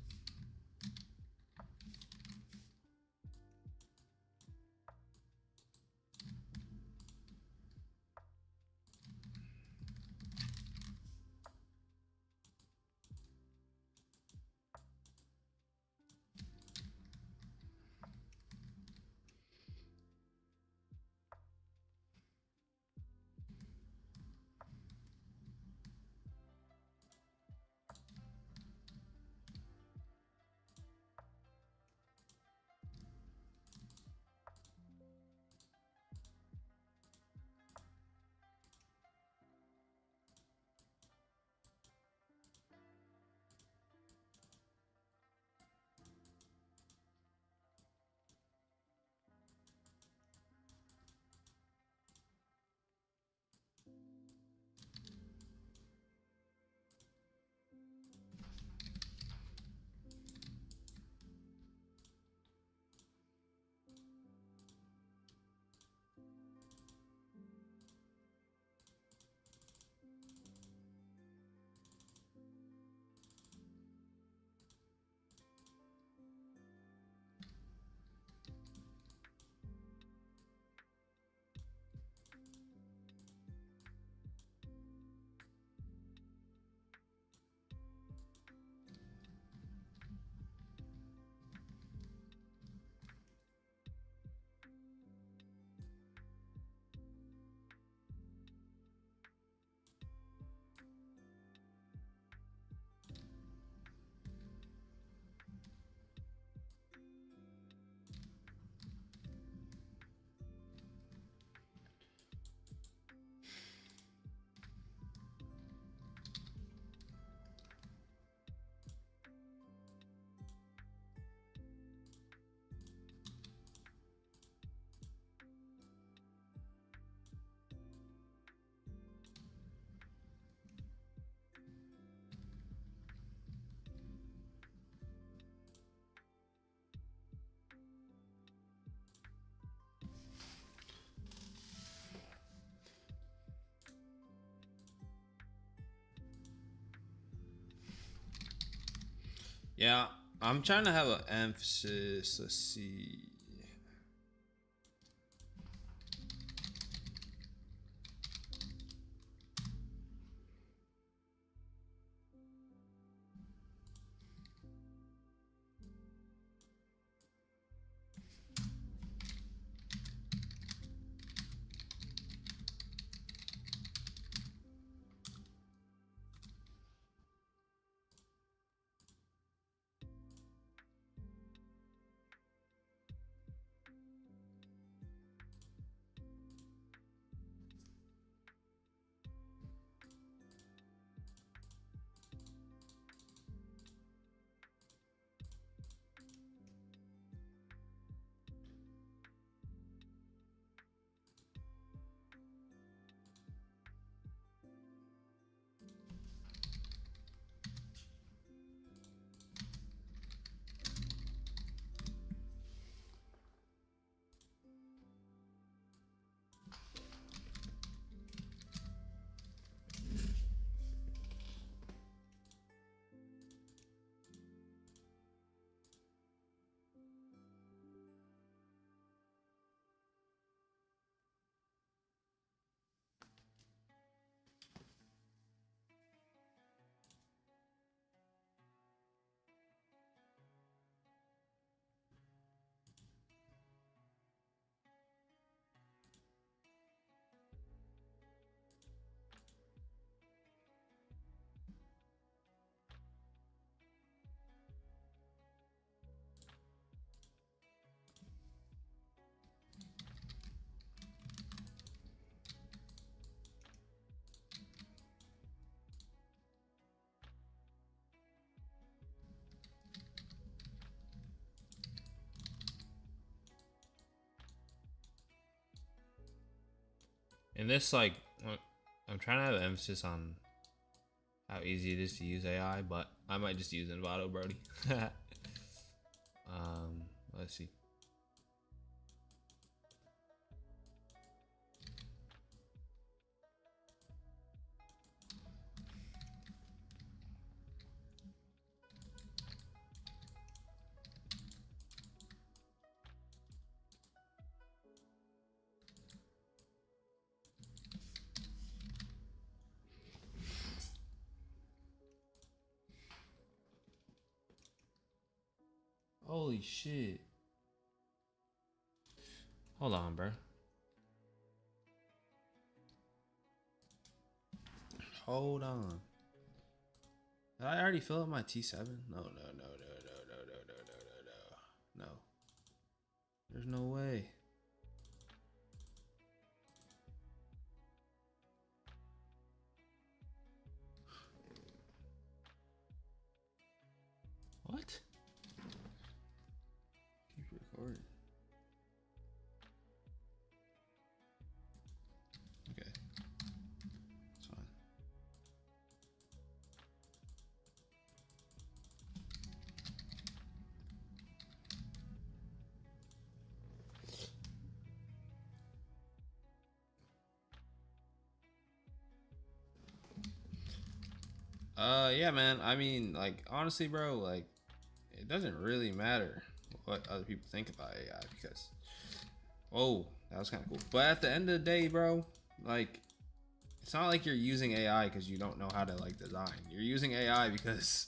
Yeah, I'm trying to have an emphasis. Let's see. And this, like, I'm trying to have an emphasis on how easy it is to use AI, but I might just use Envato, Brody. Let's see. Holy shit. Hold on, bro. Hold on. Did I already fill up my T7? No, no, no, no, no, no, no, no, no, no, no. No. There's no way. What? Keep recording. Okay. It's fine. Yeah, man. I mean, like, honestly, bro, like, it doesn't really matter what other people think about AI because, oh, that was kind of cool. But at the end of the day, bro, like, it's not like you're using AI because you don't know how to, like, design. You're using AI because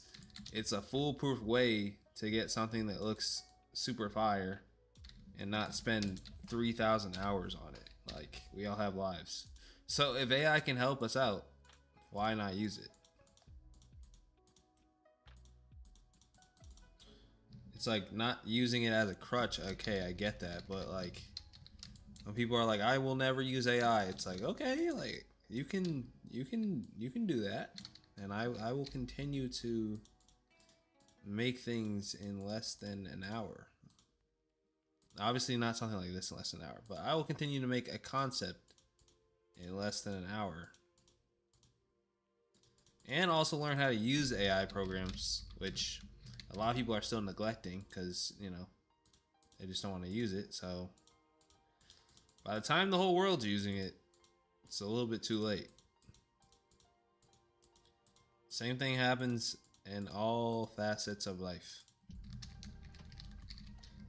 it's a foolproof way to get something that looks super fire and not spend 3,000 hours on it. Like, we all have lives. So if AI can help us out, why not use it? It's like not using it as a crutch. Okay, I get that, but like when people are like, "I will never use AI," it's like, okay, like you can do that, and I will continue to make things in less than an hour. Obviously, not something like this in less than an hour, but I will continue to make a concept in less than an hour, and also learn how to use AI programs, which a lot of people are still neglecting because they just don't want to use it. So by the time the whole world's using it, it's a little bit too late. Same thing happens in all facets of life.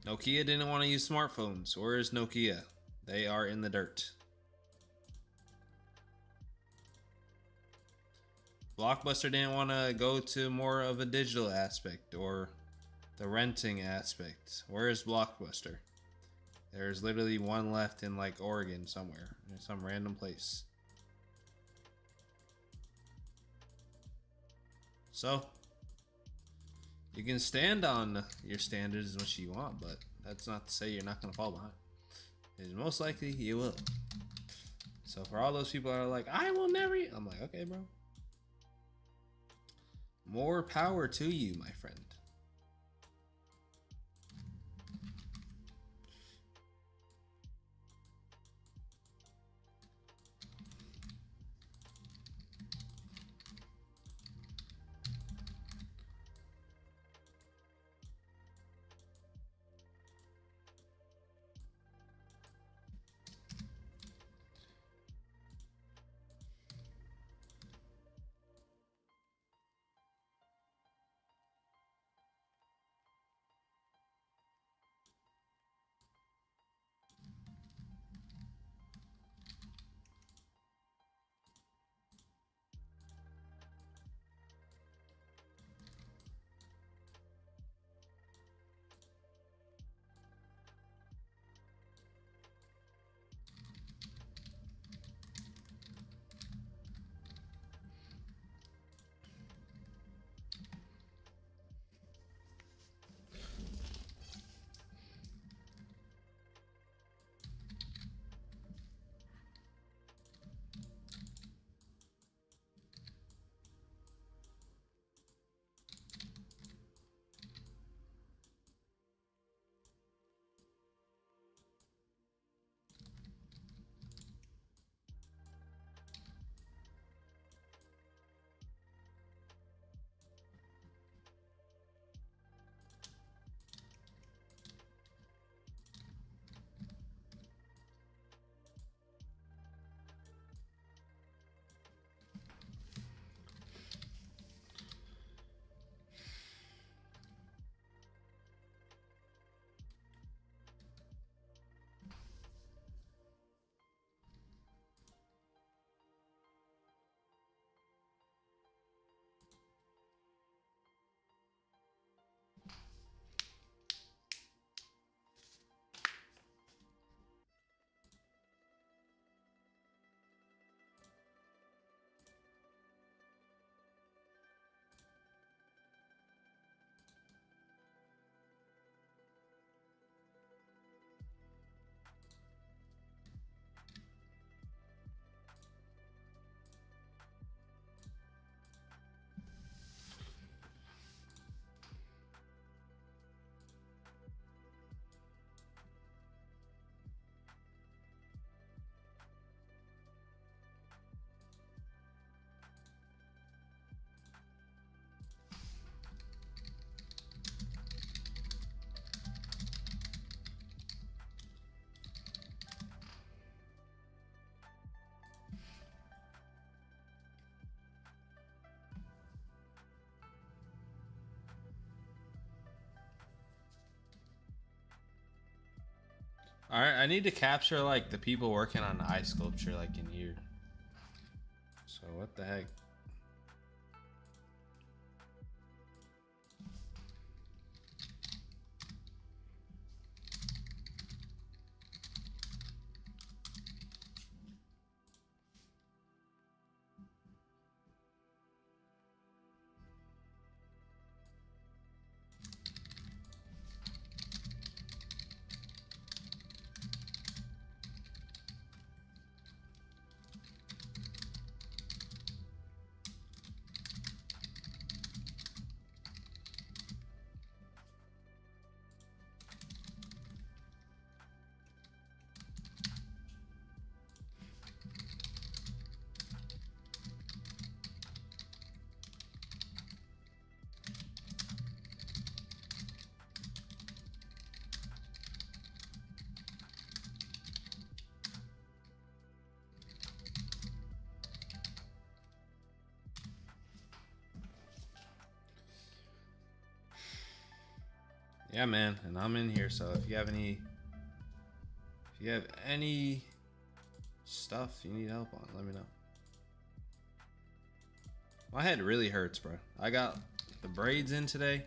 Nokia didn't want to use smartphones. Where is Nokia? They are in the dirt. Blockbuster didn't want to go to more of a digital aspect or the renting aspect. Where is Blockbuster? There's literally one left in like Oregon somewhere, in some random place. So, you can stand on your standards as much as you want, but that's not to say you're not going to fall behind. Because most likely you will. So for all those people that are like, I will never, I'm like, okay, bro. More power to you, my friend. All right, I need to capture like the people working on eye sculpture like in here. So what the heck? yeah, man, and I'm in here. So if you have any stuff you need help on, let me know. My head really hurts, bro. I got the braids in today.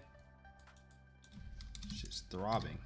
Shit's throbbing.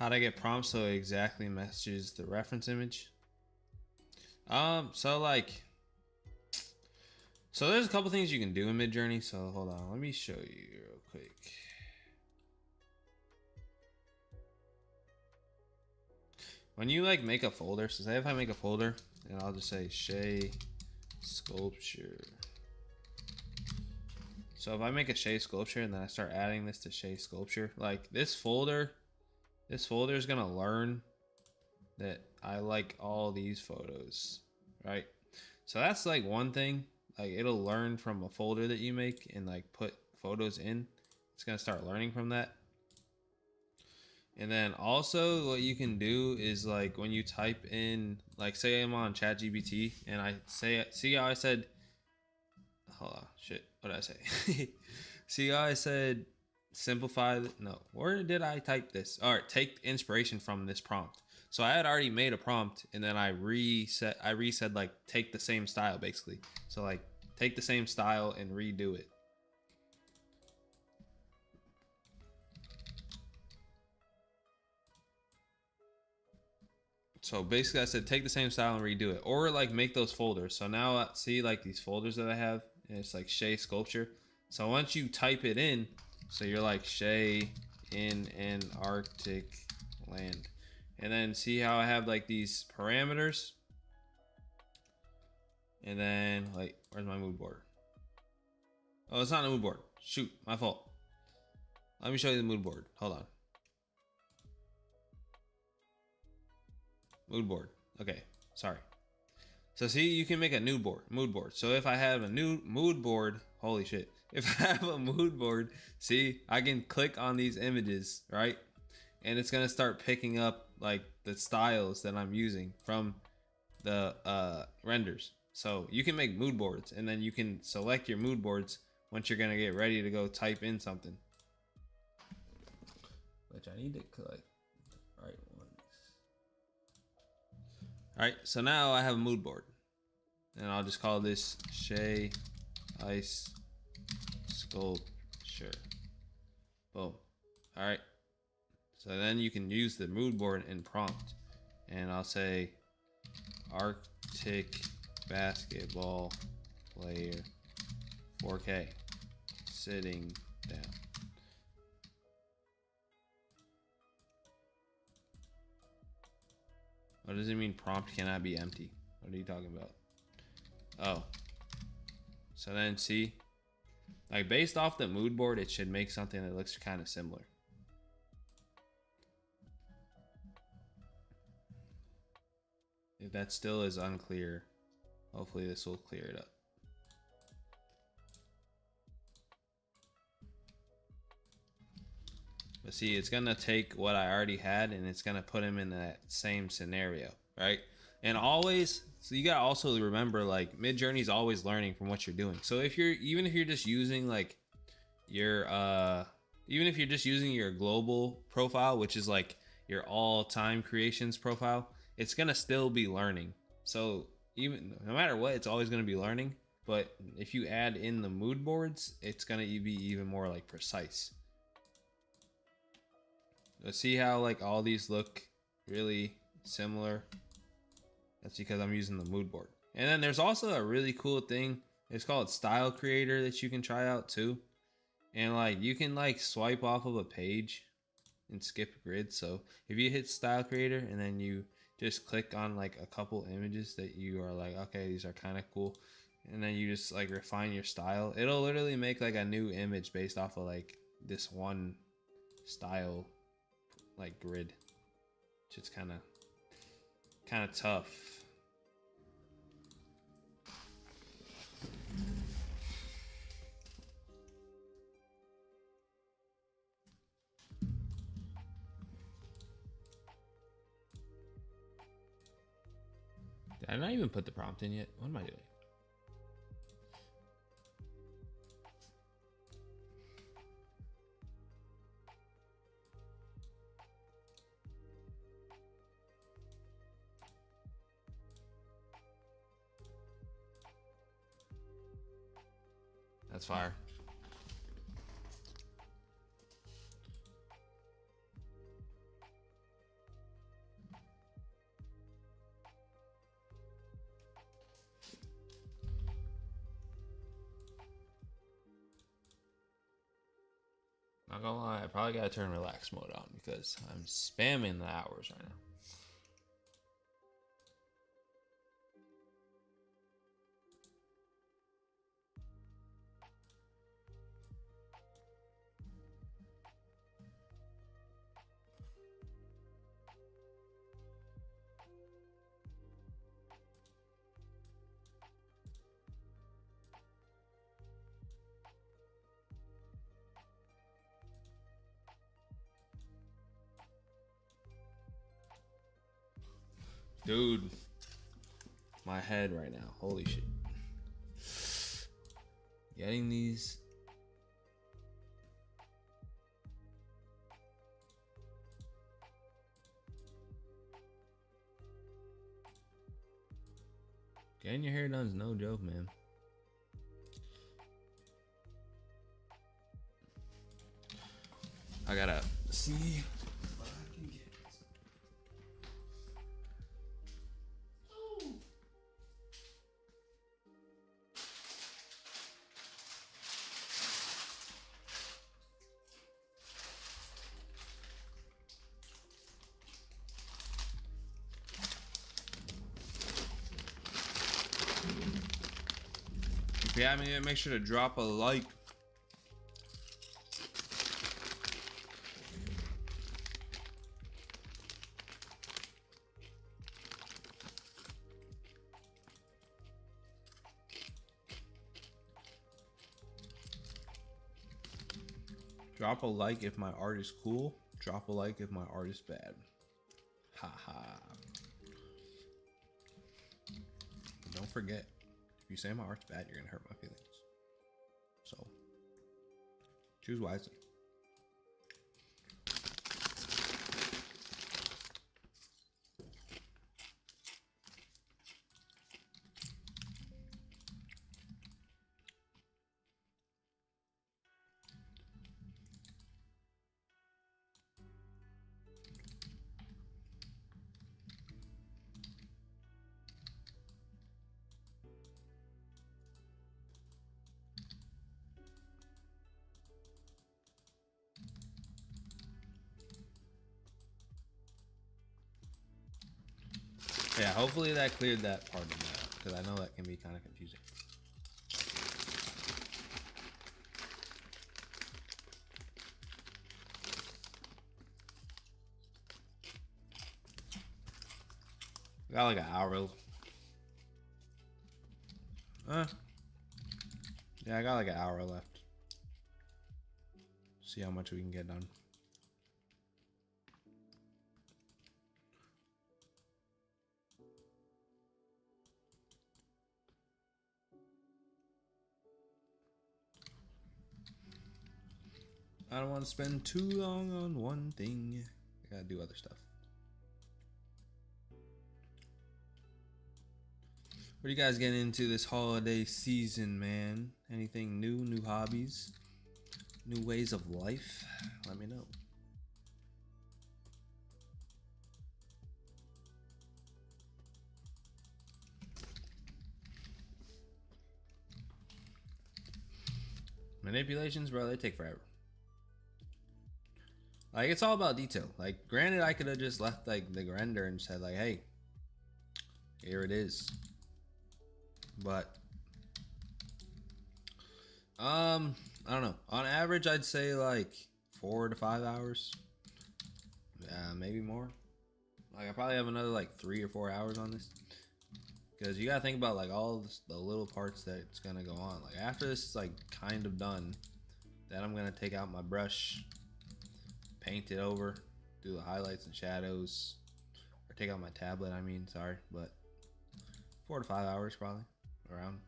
How'd I get prompts so it exactly matches the reference image? So like, so there's a couple things you can do in Midjourney. So hold on, let me show you real quick. When you like make a folder, so say if I make a folder and I'll just say Shay Sculpture. So if I make a Shay Sculpture and then I start adding this to Shay Sculpture, like this folder is gonna learn that I like all these photos, right? So that's like one thing. Like it'll learn from a folder that you make and like put photos in. It's gonna start learning from that. And then also what you can do is like when you type in, like say I'm on ChatGPT and I say, see how I said, hold on, shit, what did I say? See how I said simplify, no, where did I type this? All right, take inspiration from this prompt. So I had already made a prompt and then I reset like take the same style basically. So like take the same style and redo it. So basically I said take the same style and redo it, or like make those folders. So now see like these folders that I have, and it's like Shay Sculpture. So once you type it in, so you're like Shay in an Arctic land, and then see how I have like these parameters, and then like where's my mood board? Oh, it's not a mood board. Shoot, my fault. Let me show you the mood board. Hold on. Mood board. Okay, sorry. So see, you can make a new mood board. So if I have a new mood board, holy shit. If I have a mood board, see, I can click on these images, right? And it's gonna start picking up like the styles that I'm using from the renders. So you can make mood boards and then you can select your mood boards once you're gonna get ready to go type in something. Which I need to collect the right ones. All right, so now I have a mood board, and I'll just call this Shay Ice Sculpture. Boom. All right. So then you can use the mood board in prompt, and I'll say Arctic basketball player 4K sitting down. What does it mean prompt cannot be empty? What are you talking about? Oh. So then see, like based off the mood board, it should make something that looks kind of similar. If that still is unclear, hopefully this will clear it up. But see, it's gonna take what I already had and it's gonna put him in that same scenario, right? And always, so you gotta also remember, like Midjourney is always learning from what you're doing. So if you're, even if you're just using like your even if you're just using your global profile, which is like your all-time creations profile, it's gonna still be learning. So even no matter what, it's always gonna be learning. But if you add in the mood boards, it's gonna be even more like precise. So see how like all these look really similar? That's because I'm using the mood board. And then there's also a really cool thing. It's called Style Creator that you can try out too. And like you can like swipe off of a page and skip grid. So if you hit Style Creator and then you just click on like a couple images that you are like, okay, these are kind of cool, and then you just like refine your style, it'll literally make like a new image based off of like this one style like grid. It's kind of tough. Did I not even put the prompt in yet? What am I doing? That's fire. Not gonna lie, I probably gotta turn relax mode on because I'm spamming the hours right now. Dude, my head right now. Holy shit. Getting these. Getting your hair done is no joke, man. I gotta see what I can get. If you haven't yet, make sure to drop a like. Drop a like if my art is cool. Drop a like if my art is bad. Haha. Don't forget, if you say my art's bad, you're gonna hurt my feelings. So, choose wisely. Yeah, hopefully that cleared that part of that, because I know that can be kind of confusing. Got like an hour. Yeah, I got like an hour left. See how much we can get done. I don't want to spend too long on one thing. I gotta do other stuff. What are you guys getting into this holiday season, man? Anything new? New hobbies? New ways of life? Let me know. Manipulations, bro, they take forever. Like, it's all about detail. Like, granted, I could have just left like the render and said like, hey, here it is. But I don't know. On average, I'd say like 4 to 5 hours. Maybe more. Like, I probably have another like 3 or 4 hours on this, because you gotta think about like all this, the little parts that it's gonna go on. Like, after this is like kind of done, then I'm gonna take out my brush, paint it over, do the highlights and shadows, or take out my tablet, I mean, sorry, but 4 to 5 hours probably around.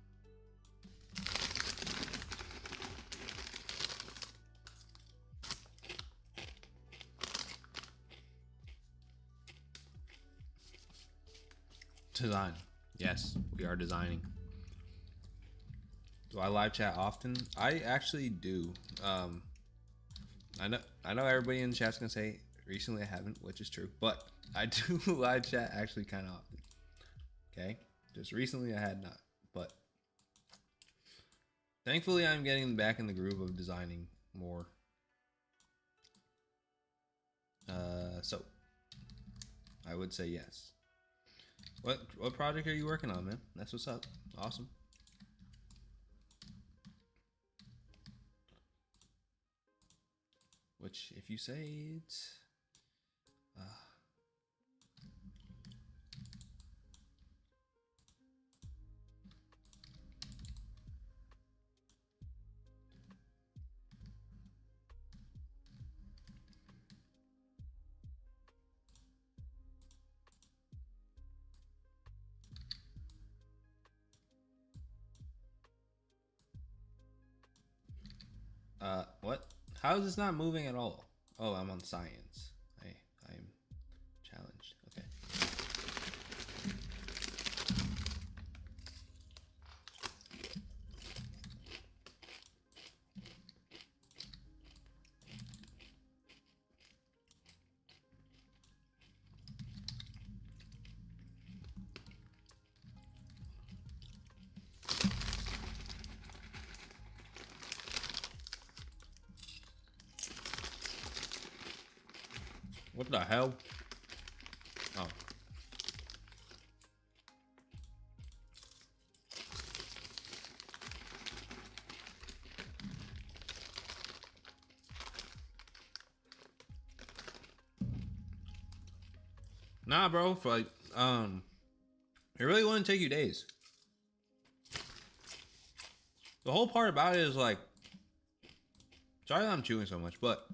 Design. Yes, we are designing. Do I live chat often? I actually do. I know everybody in the chat's gonna say recently I haven't, which is true, but I do live chat actually kind of often. Okay, just recently I had not, but thankfully I'm getting back in the groove of designing more. So I would say yes. What project are you working on, man? That's what's up. Awesome. Which, if you say it's what? How is this not moving at all? Oh, I'm on science. I'm challenged. Okay. What the hell? Oh. Nah, bro. For like, it really wouldn't take you days. The whole part about it is like, sorry that I'm chewing so much, but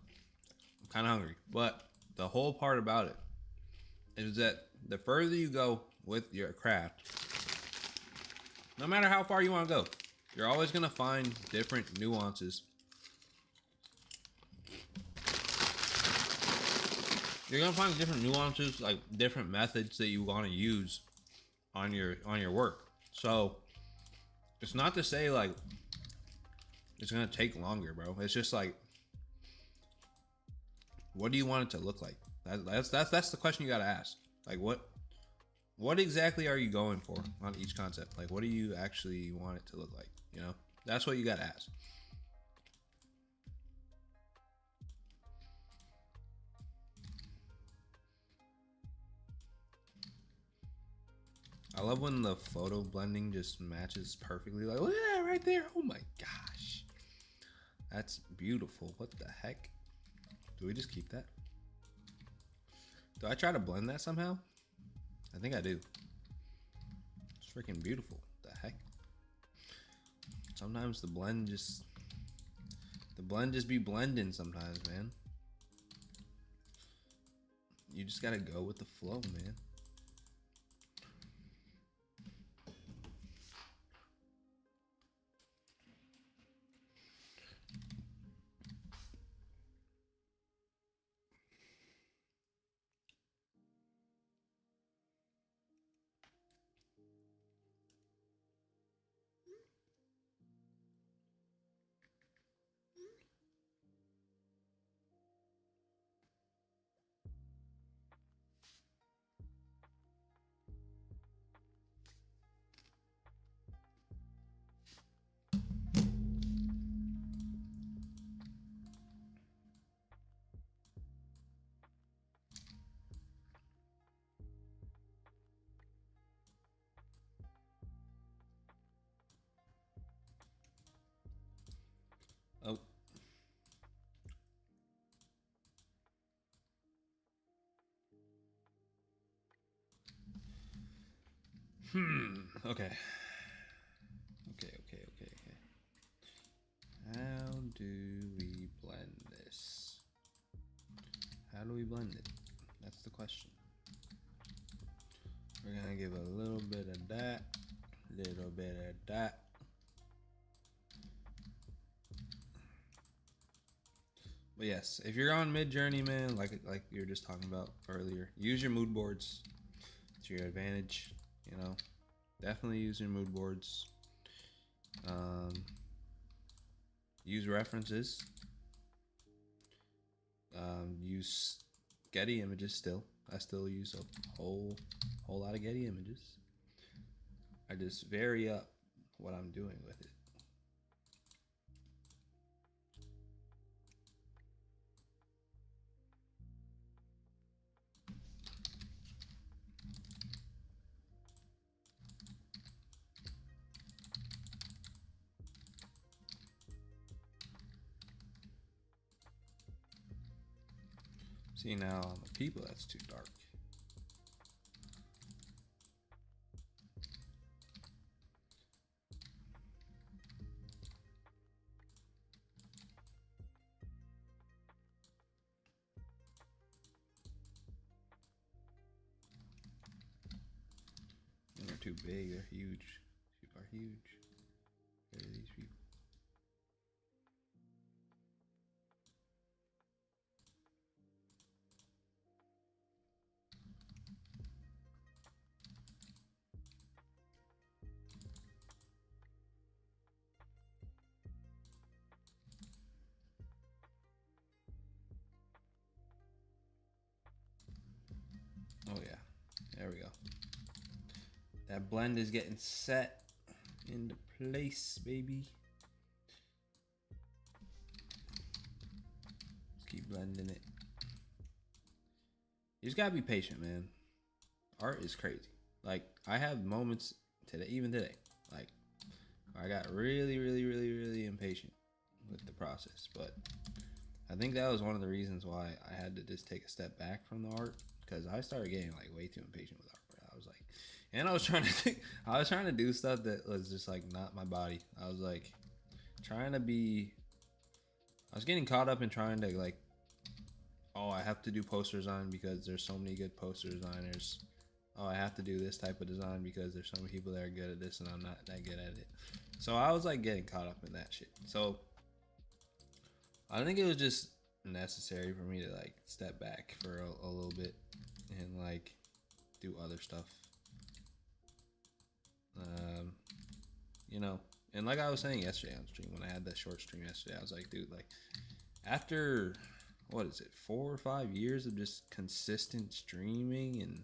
I'm kind of hungry. But the whole part about it is that the further you go with your craft, no matter how far you want to go, you're always going to find different nuances. You're going to find different nuances, like different methods that you want to use on your work. So it's not to say like it's going to take longer, bro. It's just like, what do you want it to look like? That's the question you got to ask. Like what exactly are you going for on each concept? Like, what do you actually want it to look like? You know, that's what you got to ask. I love when the photo blending just matches perfectly. Like, look at that right there. Oh my gosh. That's beautiful. What the heck? Do we just keep that? Do I try to blend that somehow? I think I do. It's freaking beautiful. What the heck? Sometimes the blend just be blending sometimes, man. You just gotta go with the flow, man. Oh. Okay. Okay. How do we blend this? How do we blend it? That's the question. We're gonna give a little bit of that, little bit of that. But yes, if you're on Midjourney, man, like you were just talking about earlier, use your mood boards to your advantage. You know, definitely use your mood boards. Use references. Use Getty images still. I still use a whole lot of Getty images. I just vary up what I'm doing with it. See, now on the people, that's too dark. And they're too big. They're huge. People are huge. Look at these people. Oh yeah, there we go. That blend is getting set into place, baby. Let's keep blending it. You just gotta be patient, man. Art is crazy. Like, I have moments today, even today, like I got really impatient with the process. But I think that was one of the reasons why I had to just take a step back from the art, because I started getting like way too impatient with art. I was like, and I was trying to think, I was trying to do stuff that was just like not my body. I was like trying to be, I was getting caught up in trying to like, oh, I have to do poster design because there's so many good poster designers. Oh, I have to do this type of design because there's so many people that are good at this and I'm not that good at it. So I was like getting caught up in that shit. So I think it was just necessary for me to like step back for a little bit and like do other stuff. You know, and like I was saying yesterday on stream, when I had that short stream yesterday, I was like, dude, like after what is it, 4 or 5 years of just consistent streaming and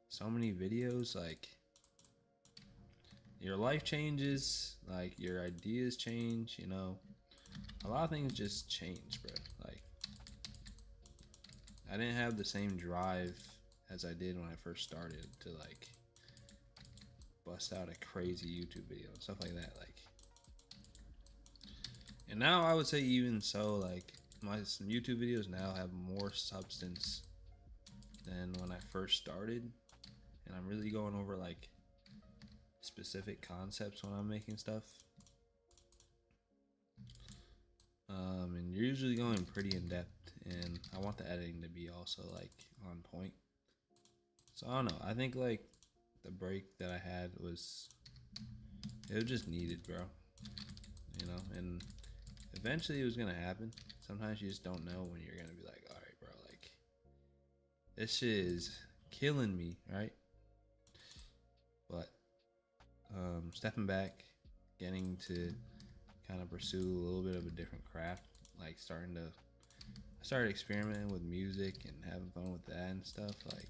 so many videos, like your life changes, like your ideas change, you know, a lot of things just change, bro. Like I didn't have the same drive as I did when I first started to like bust out a crazy YouTube video and stuff like that. Like, and now I would say even so, like my YouTube videos now have more substance than when I first started, and I'm really going over like specific concepts when I'm making stuff. And you're usually going pretty in depth, and I want the editing to be also like on point. So I don't know. I think like the break that I had it was just needed, bro. You know, and eventually it was gonna happen. Sometimes you just don't know when you're gonna be like, all right, bro, like this shit is killing me, right? But stepping back, getting to kind of pursue a little bit of a different craft, like I started experimenting with music and having fun with that and stuff. Like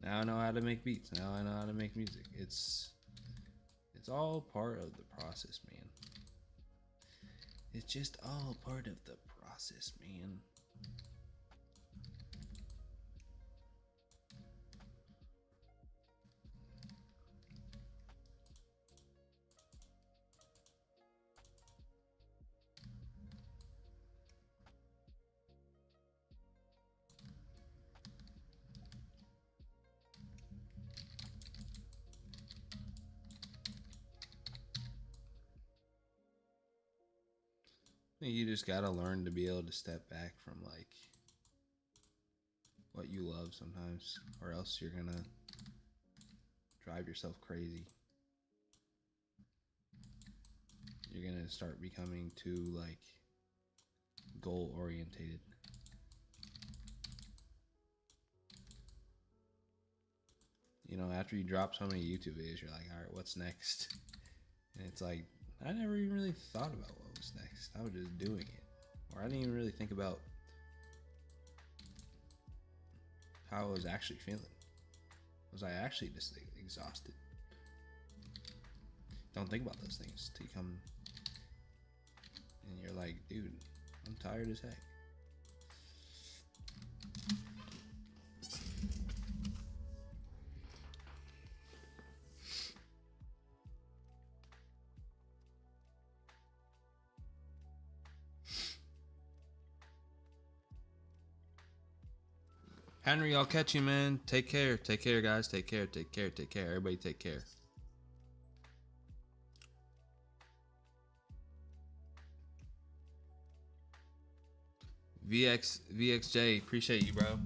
now I know how to make beats. Now I know how to make music. It's all part of the process, man. It's just all part of the process, man. I think you just gotta learn to be able to step back from like what you love sometimes, or else you're gonna drive yourself crazy. You're gonna start becoming too like goal orientated. You know, after you drop so many YouTube videos, you're like, all right, what's next? And it's like, I never even really thought about what was next. I was just doing it. Or I didn't even really think about how I was actually feeling. Was I actually just exhausted? Don't think about those things till you come and you're like, dude, I'm tired as heck. Henry, I'll catch you, man. Take care. Take care, guys. Take care. Take care. Take care. Everybody take care. VXJ, appreciate you, bro.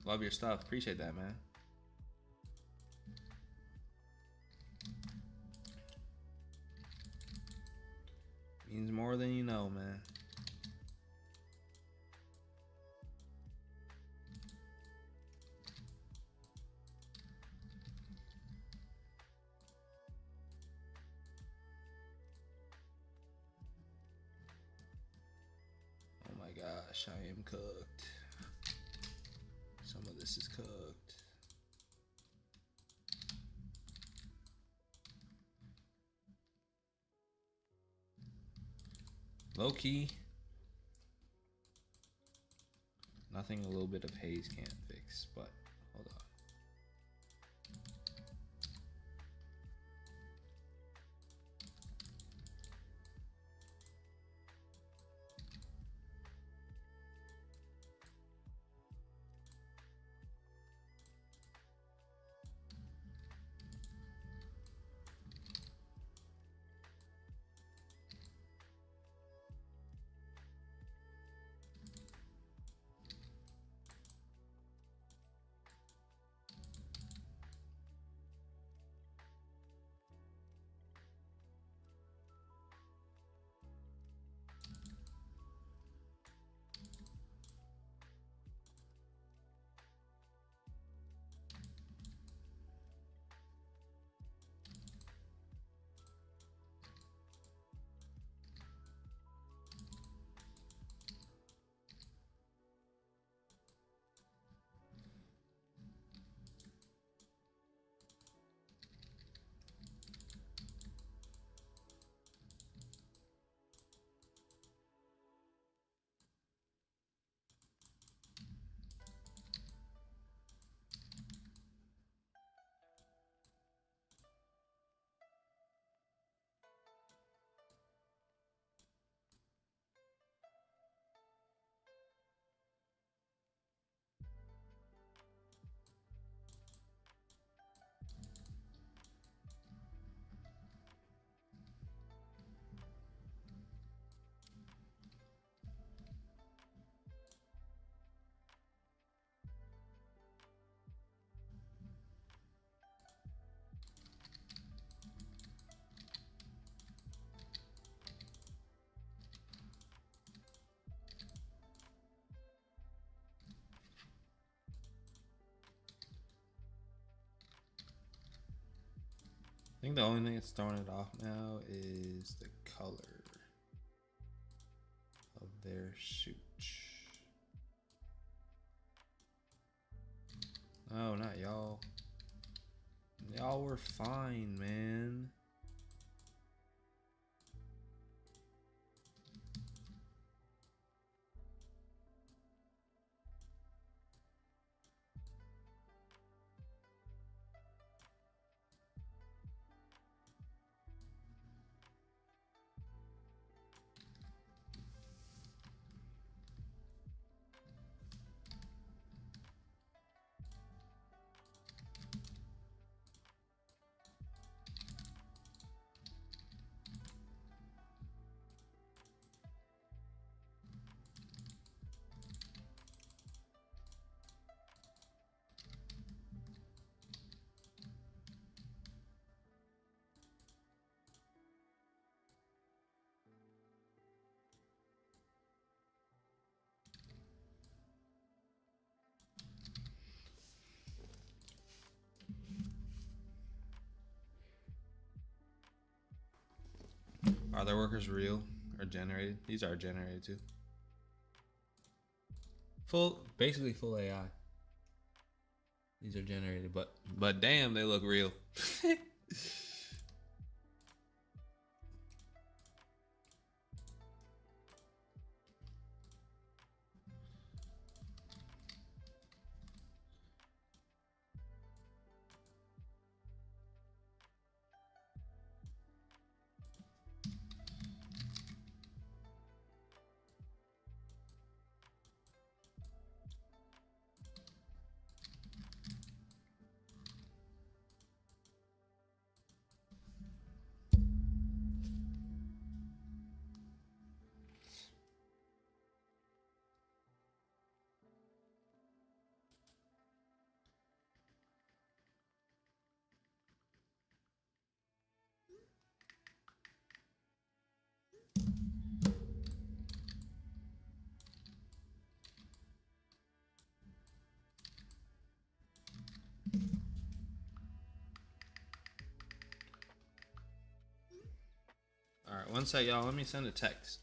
Love your stuff. Appreciate that, man. Means more than you know, man. Oh my gosh, I am cooked. Some of this is cooked. Low key. Nothing a little bit of haze can't fix, but hold on. I think the only thing that's throwing it off now is the color of their shoot. No, not y'all. Y'all were fine, man. Are their workers real or generated? These are generated too. Basically full AI. These are generated, but damn, they look real. One sec, y'all. Let me send a text.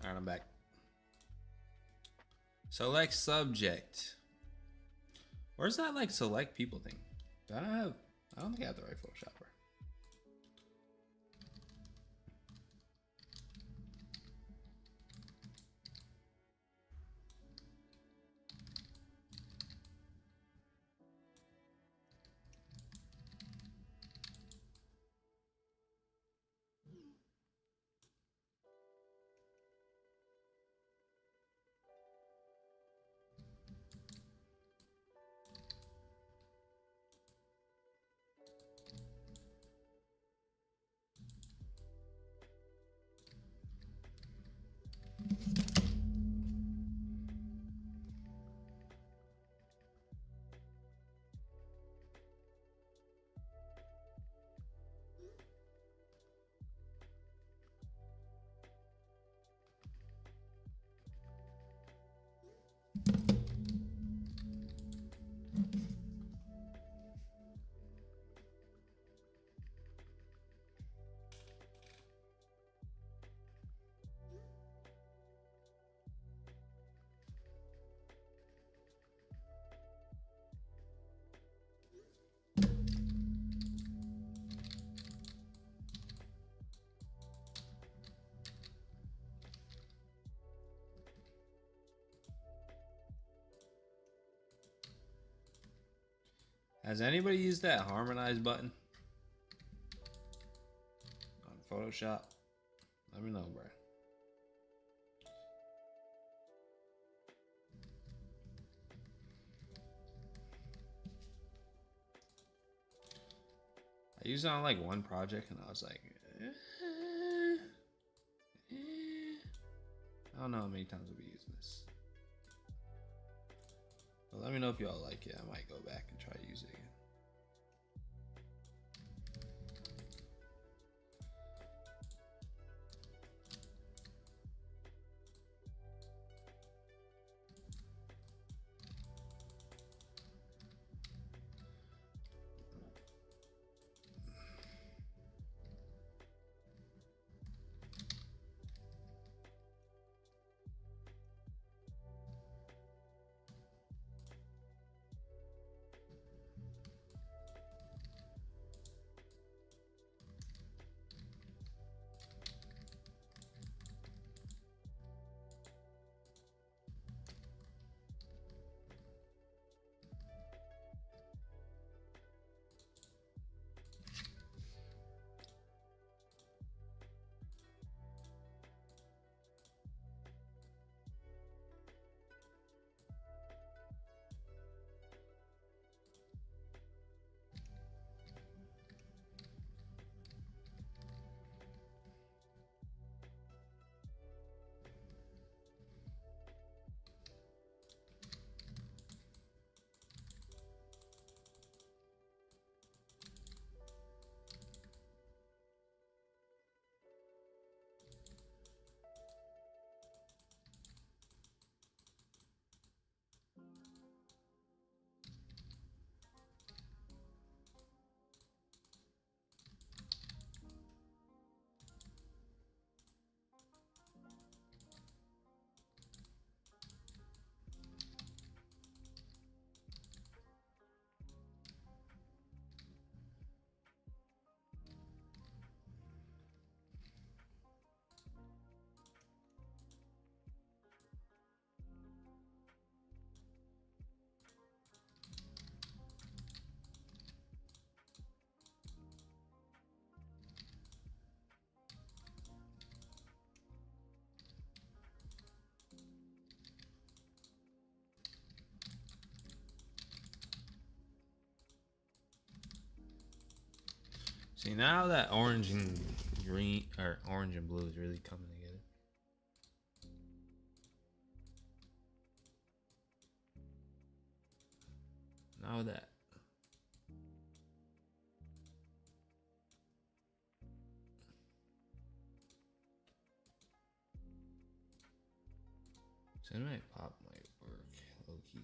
All right, I'm back. Select subject. Where's that like select people thing? I don't think I have the right Photoshopper. Has anybody used that harmonize button on Photoshop? Let me know, bro. I used it on like one project and I was like, I don't know how many times I'll be using this. But let me know if y'all like it. I might go back and try to use it again. See, now that orange and green, or orange and blue is really coming together. Now that. Cinematic pop might work, low key.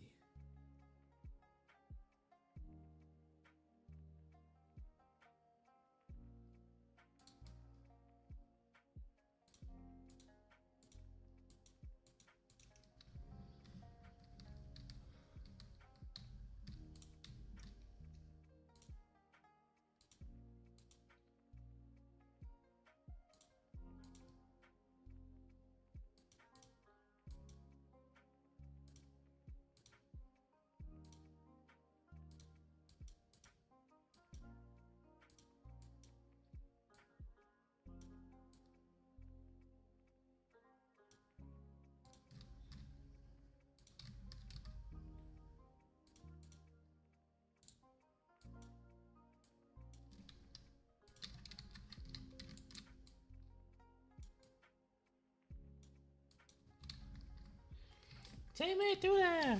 Take me through there.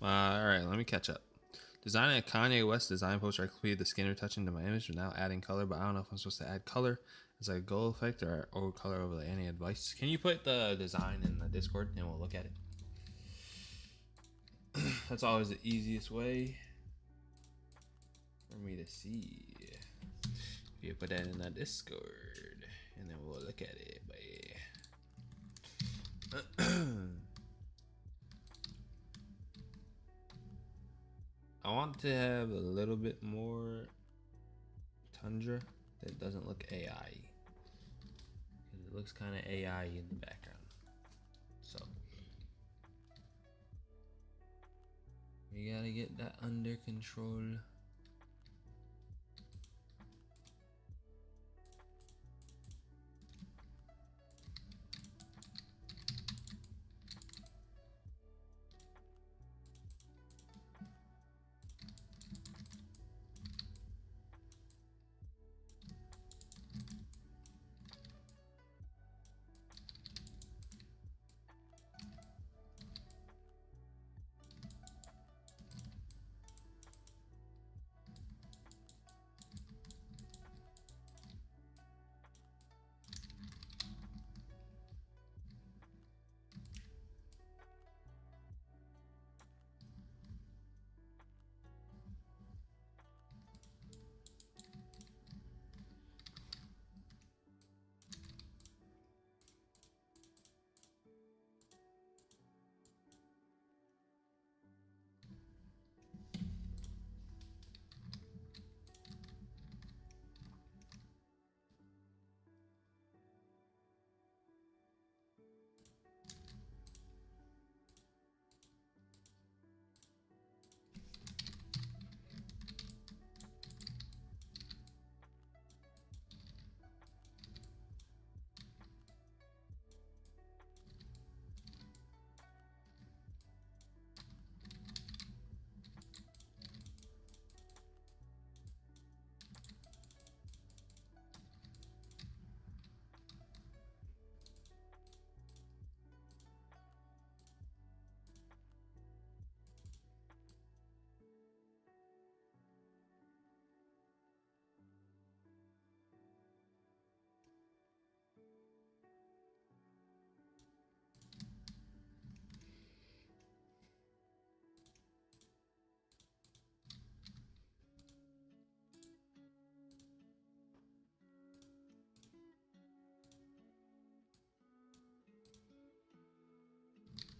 Alright, let me catch up. Designing a Kanye West design poster, I completed the skin retouching to my image without adding color, but I don't know if I'm supposed to add color as a goal effect or color over any advice. Can you put the design in the Discord and we'll look at it? That's always the easiest way for me to see. You put that in the Discord and then we'll look at it. But I want to have a little bit more tundra that doesn't look AI. Because it looks kind of AI in the background. So we gotta get that under control.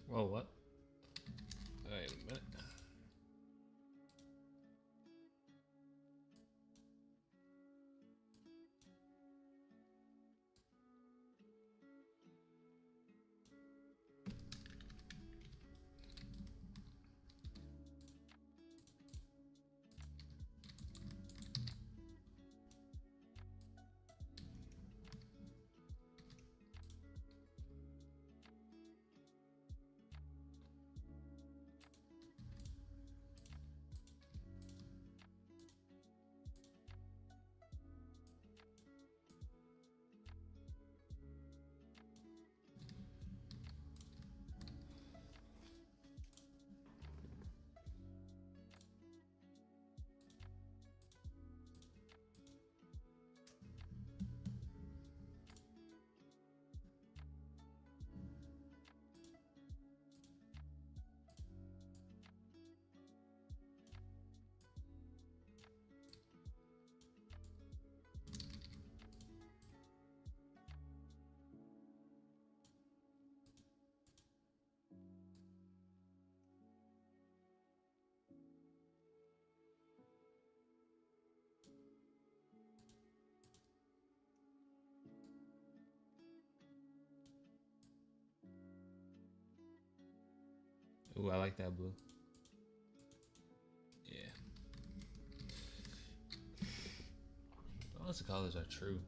Whoa, what? Wait a minute. Ooh, I like that blue. Yeah. Most of the colors are true.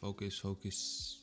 Focus, focus.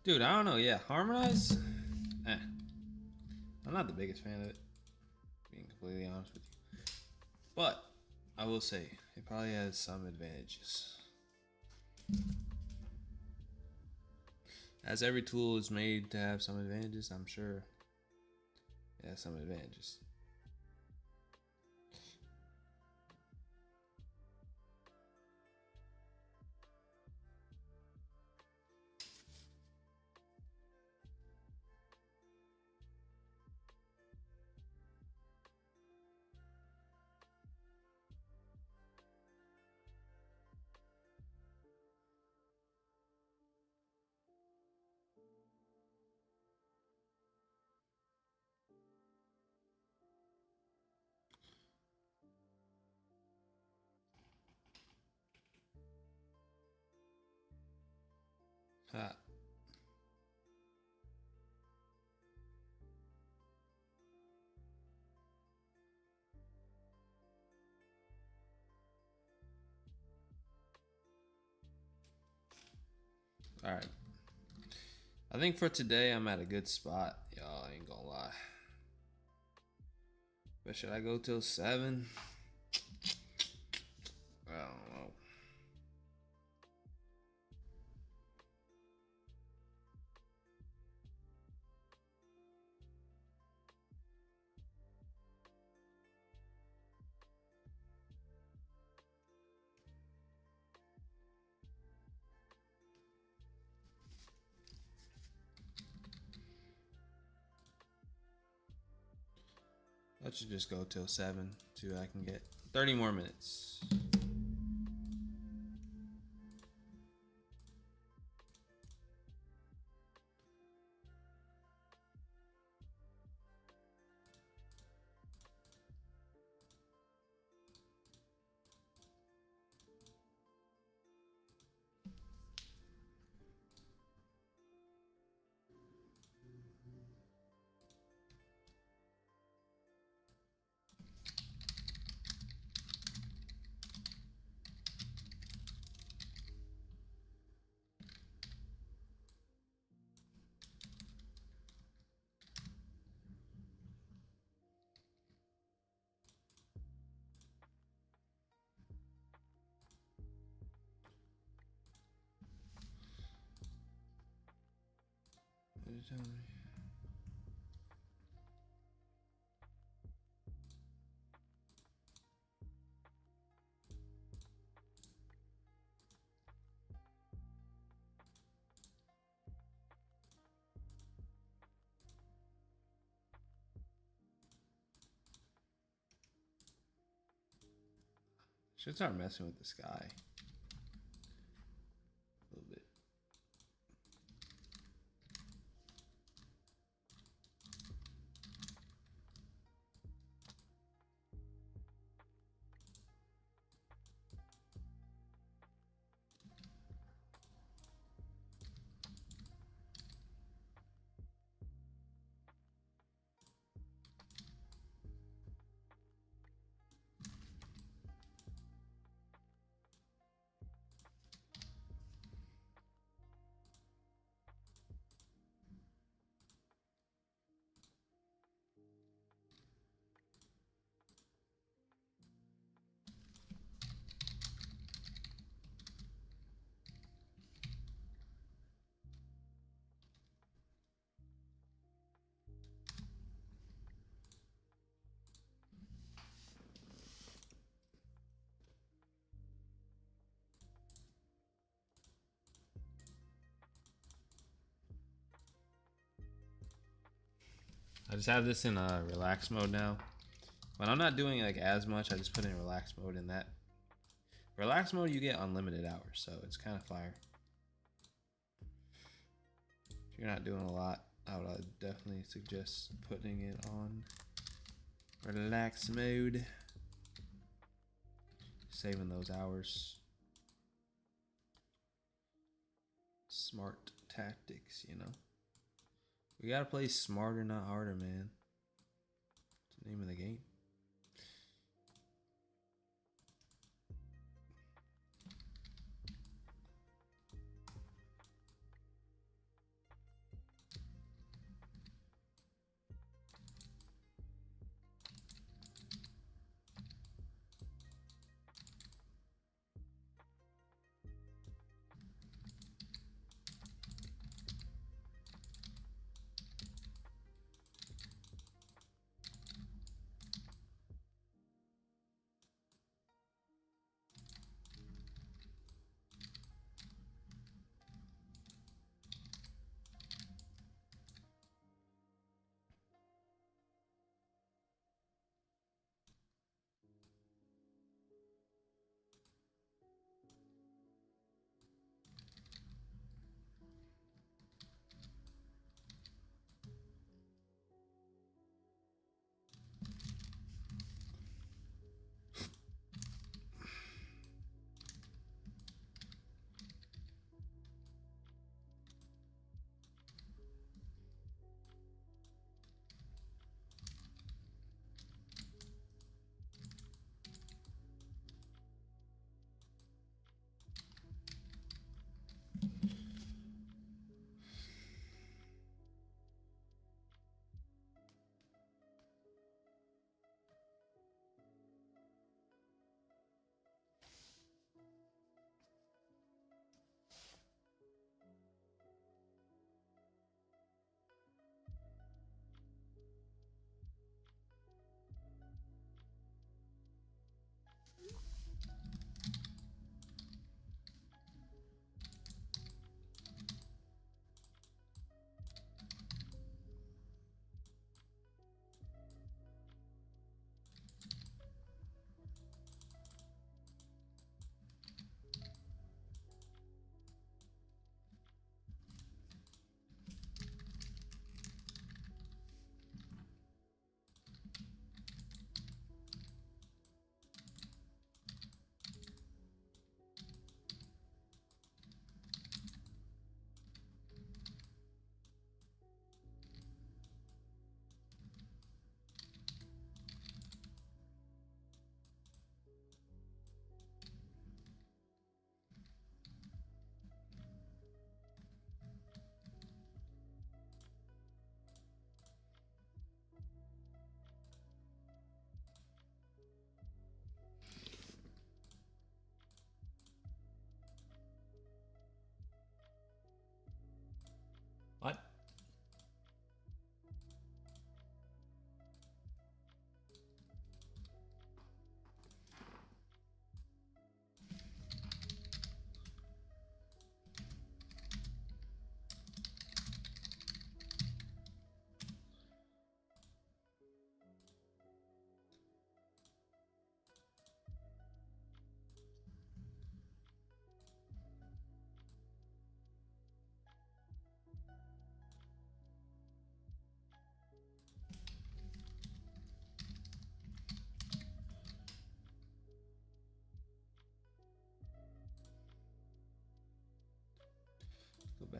Dude, I don't know. Yeah, harmonize. Eh. I'm not the biggest fan of it, being completely honest with you. But I will say it probably has some advantages. As every tool is made to have some advantages, I'm sure it has some advantages. Ha. All right. I think for today I'm at a good spot. Y'all I ain't gonna lie. But should I go till 7? I don't know. Let's just go till 7. See what I can get. 30 more minutes. Should start messing with the sky a little bit. I just have this in relax mode now. When I'm not doing like as much, I just put in relax mode. In that relax mode, you get unlimited hours, so it's kind of fire. If you're not doing a lot, I would definitely suggest putting it on relax mode, saving those hours. Smart tactics, you know. We gotta play smarter, not harder, man. It's the name of the game.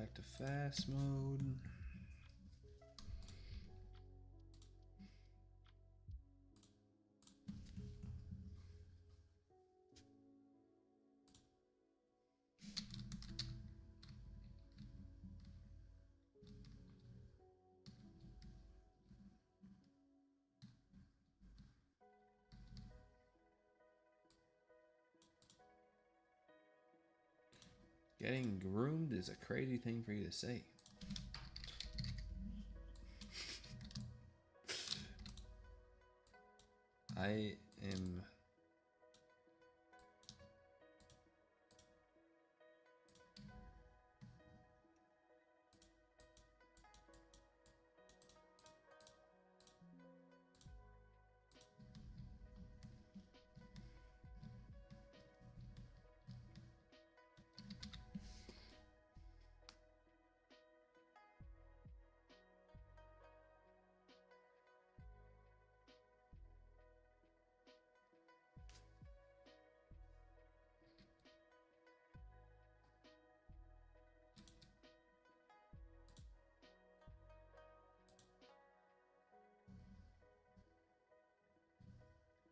back to fast mode. Getting groomed is a crazy thing for you to say. I am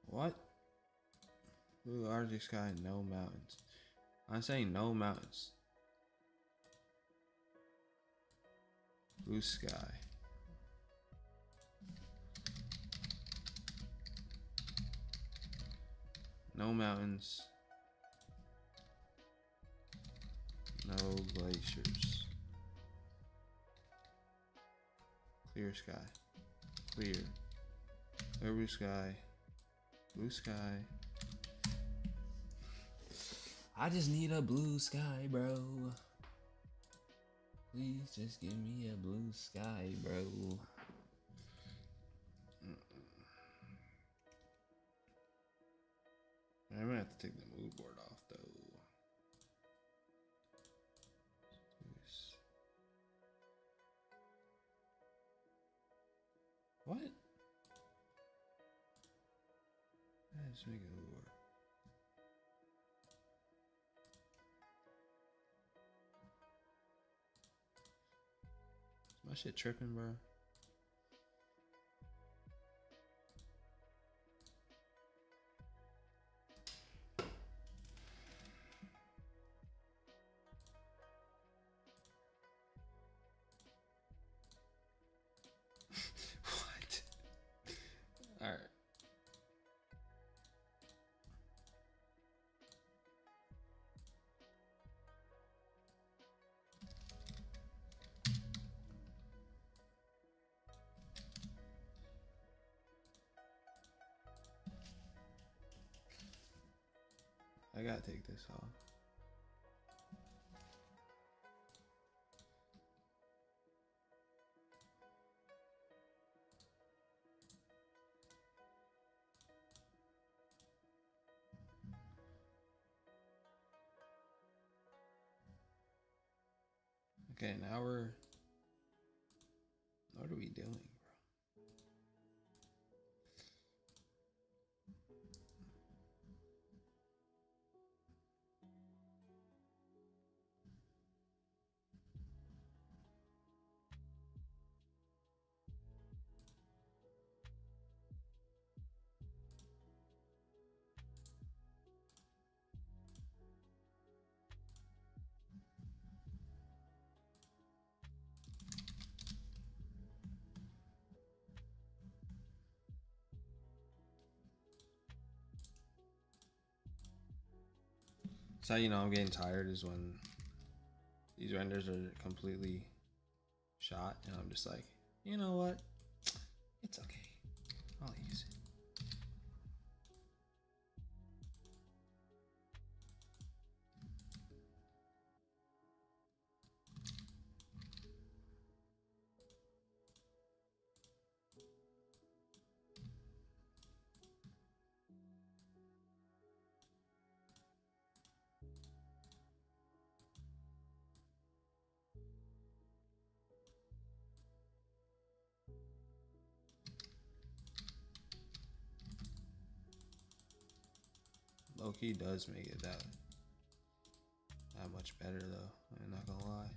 what? Blue Arctic sky, no mountains. I'm saying no mountains. Blue sky. No mountains. No glaciers. Clear sky. Clear. Clear blue sky. Blue sky. I just need a blue sky, bro. Please just give me a blue sky, bro. I'm gonna have to take the mood board off, though. What? Let's make it mood board. Is my shit tripping, bro? What? All right. I gotta take this off. Okay, now we're. What are we doing, bro? So you know I'm getting tired is when these renders are completely shot and I'm just like, you know what? It's okay. I'll use it. Low-key does make it that much better though. I'm not gonna lie.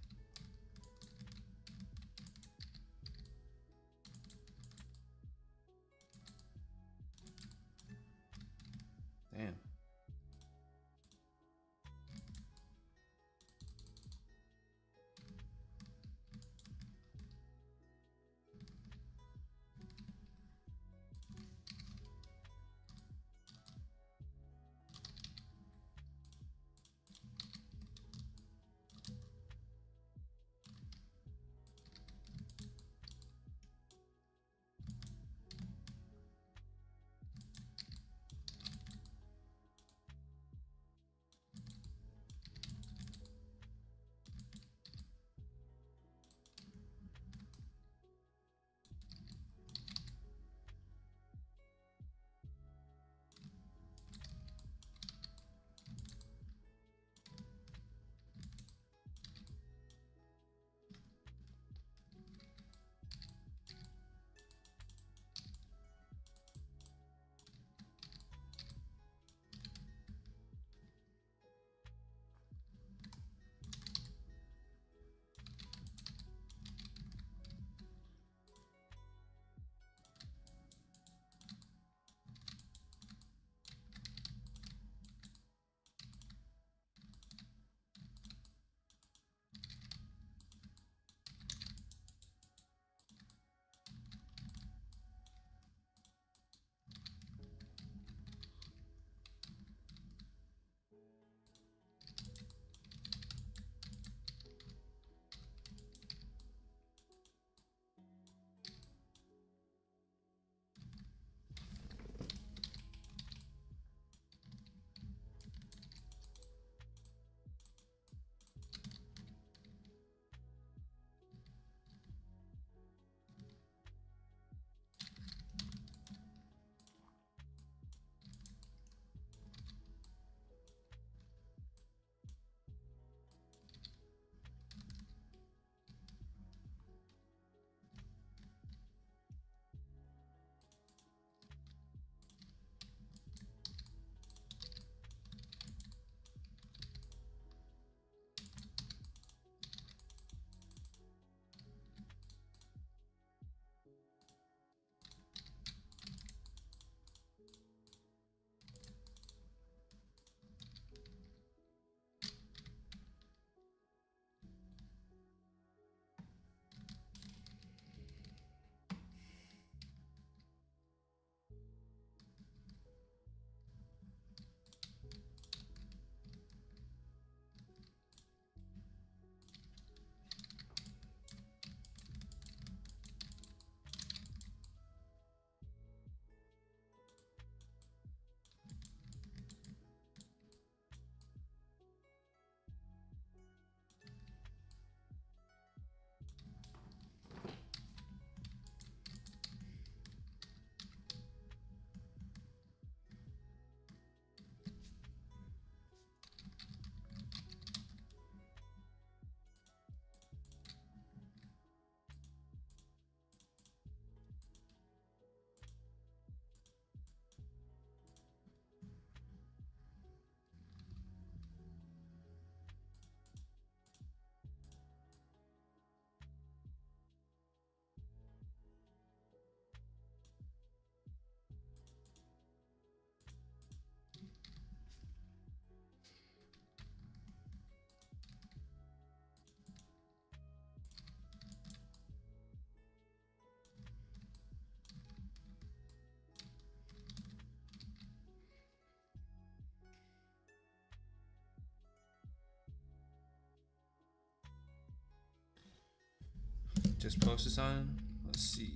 Just post this on. Let's see.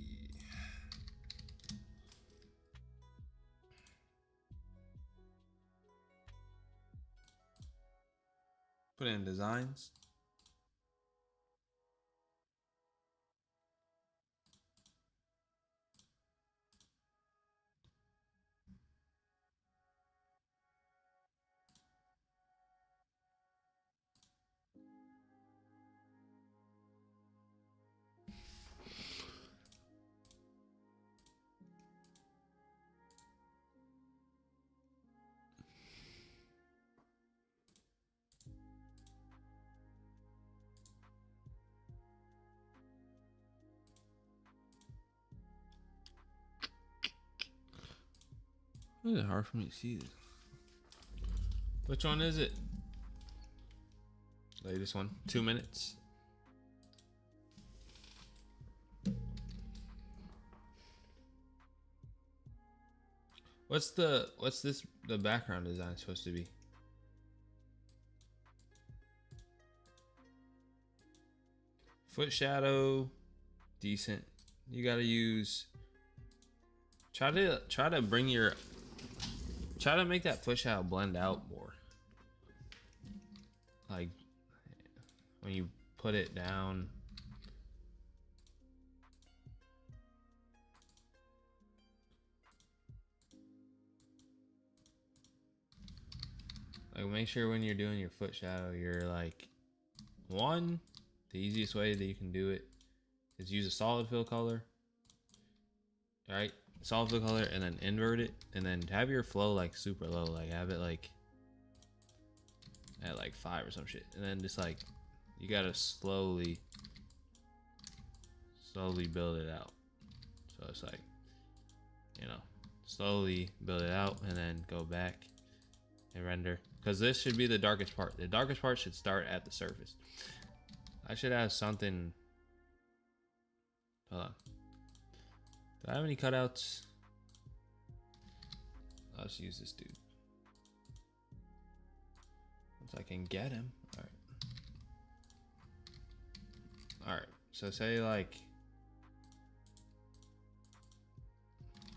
Put in designs. It's hard for me to see this. Which one is it? Latest one. 2 minutes. What's the background design supposed to be? Foot shadow, decent. You gotta use. Try to bring your. Try to make that foot shadow blend out more. Like when you put it down. Like make sure when you're doing your foot shadow, you're like, the easiest way that you can do it is use a solid fill color. All right, solid fill color, and then invert it, and then have your flow like super low, like have it like at like 5 or some shit, and then just like you gotta slowly build it out. So it's like, you know, slowly build it out and then go back and render, because this should be the darkest part. The darkest part should start at the surface. I should have something. Hold on. Do I have any cutouts? Let's use this dude. Once I can get him. Alright. Alright. So say like.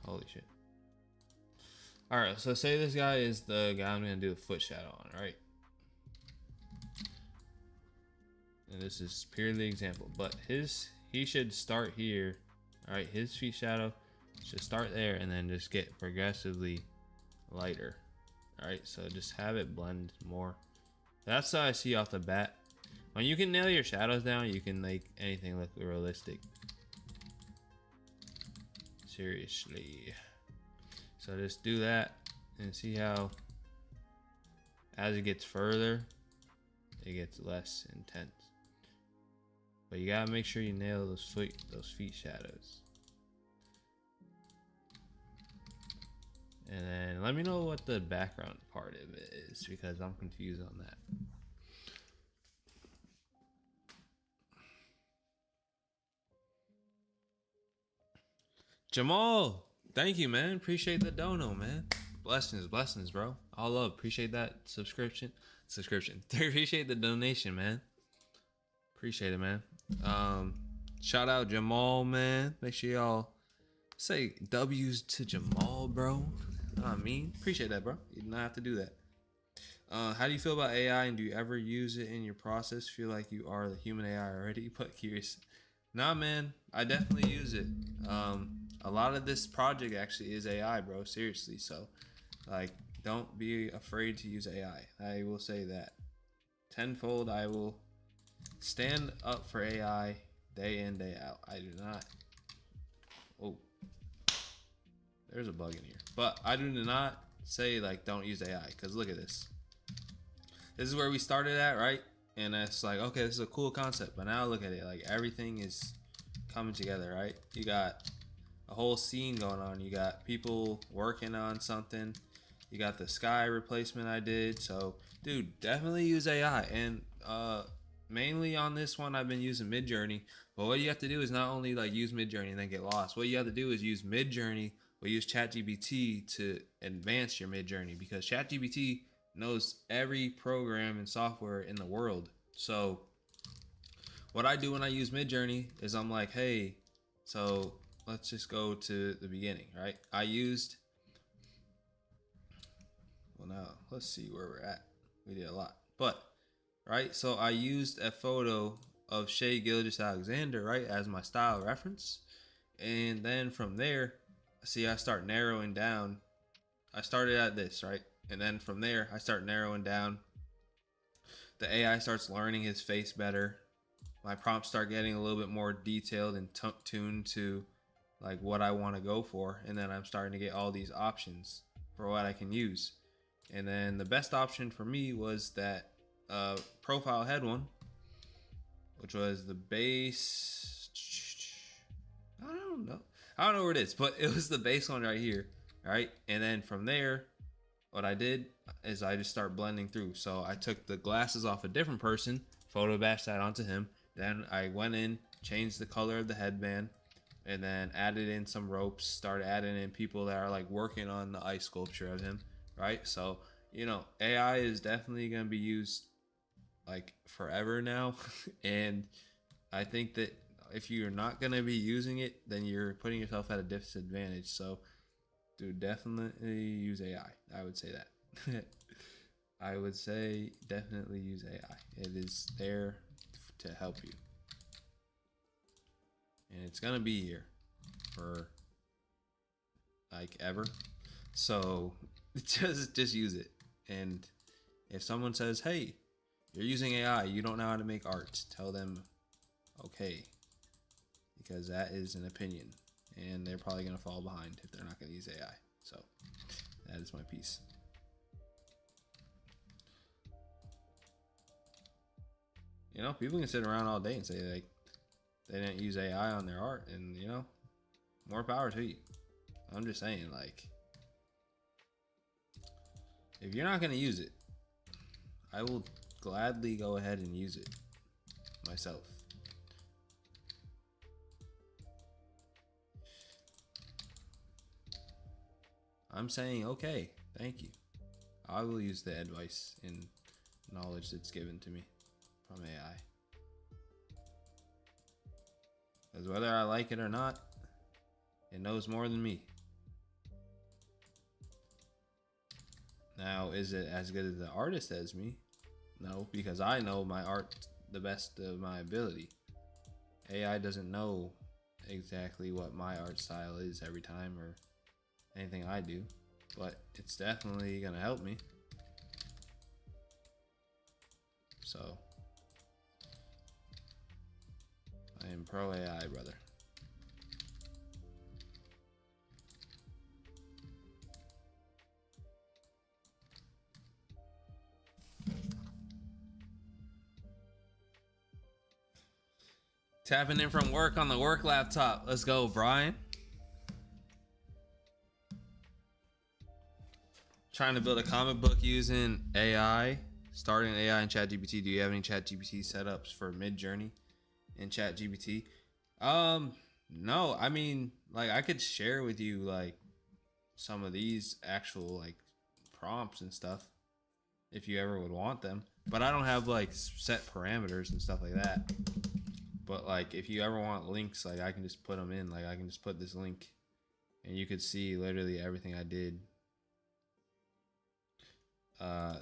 Holy shit. Alright, so say this guy is the guy I'm gonna do the foot shadow on, right? And this is purely example, but he should start here. Alright, his feet shadow should start there and then just get progressively lighter. Alright, so just have it blend more. That's how I see off the bat. When you can nail your shadows down, you can make anything look realistic. Seriously. So just do that and see how as it gets further, it gets less intense. But you gotta make sure you nail those feet shadows. And then let me know what the background part of it is, because I'm confused on that. Jamal, thank you, man. Appreciate the dono, man. Blessings, bro. All love. Appreciate that subscription. Appreciate the donation, man. Appreciate it, man. Shout out Jamal, man. Make sure y'all say W's to Jamal, bro. I mean, appreciate that, bro. You do not have to do that. How do you feel about AI, and do you ever use it in your process? Feel like you are the human AI already? But curious. Nah, man. I definitely use it. A lot of this project actually is AI, bro. Seriously. So, like, don't be afraid to use AI. I will say that. Tenfold, I will stand up for AI day in, day out. I do not. Oh, there's a bug in here. But I do not say, like, don't use AI. Because look at this. This is where we started at, right? And it's like, okay, this is a cool concept. But now look at it. Like, everything is coming together, right? You got a whole scene going on. You got people working on something. You got the sky replacement I did. So, dude, definitely use AI. And mainly on this one, I've been using Midjourney. But what you have to do is not only like use Midjourney and then get lost. What you have to do is use Midjourney or use ChatGPT to advance your Midjourney, because ChatGPT knows every program and software in the world. So what I do when I use Midjourney is I'm like, hey, so let's just go to the beginning, right? I used, well, now let's see where we're at. We did a lot, but right. So I used a photo of Shea Gilgeous-Alexander, right, as my style reference, and then from there, see, I start narrowing down. I started at this, right, and then from there, I start narrowing down. The AI starts learning his face better. My prompts start getting a little bit more detailed and tuned to like what I want to go for, and then I'm starting to get all these options for what I can use. And then the best option for me was that profile head one, which was the base. I don't know where it is, but it was the base one right here, right? And then from there, what I did is I just start blending through. So I took the glasses off a different person, photo bashed that onto him. Then I went in, changed the color of the headband, and then added in some ropes, started adding in people that are like working on the ice sculpture of him, right? So, you know, AI is definitely going to be used like forever now. And I think that if you're not going to be using it, then you're putting yourself at a disadvantage. So, dude, definitely use AI. I would say that. I would say definitely use AI. It is there to help you. And it's going to be here for like ever. So just use it. And if someone says, hey, you're using AI, you don't know how to make art, tell them, okay, because that is an opinion. And they're probably going to fall behind if they're not going to use AI. So that is my piece. You know, people can sit around all day and say like they didn't use AI on their art, and you know, more power to you. I'm just saying, like, if you're not going to use it, I will gladly go ahead and use it myself. I'm saying, okay, thank you. I will use the advice and knowledge that's given to me from AI. Because whether I like it or not, it knows more than me. Now, is it as good as the artist as me? No, because I know my art the best of my ability. AI doesn't know exactly what my art style is every time or anything I do, but it's definitely gonna help me. So I am pro AI, brother. Tapping in from work on the work laptop. Let's go, Brian. Trying to build a comic book using AI. Starting AI in ChatGPT. Do you have any ChatGPT setups for Midjourney in ChatGPT? No. I mean, like, I could share with you like some of these actual like prompts and stuff if you ever would want them. But I don't have like set parameters and stuff like that. But like, if you ever want links, like I can just put them in. Like I can just put this link, and you could see literally everything I did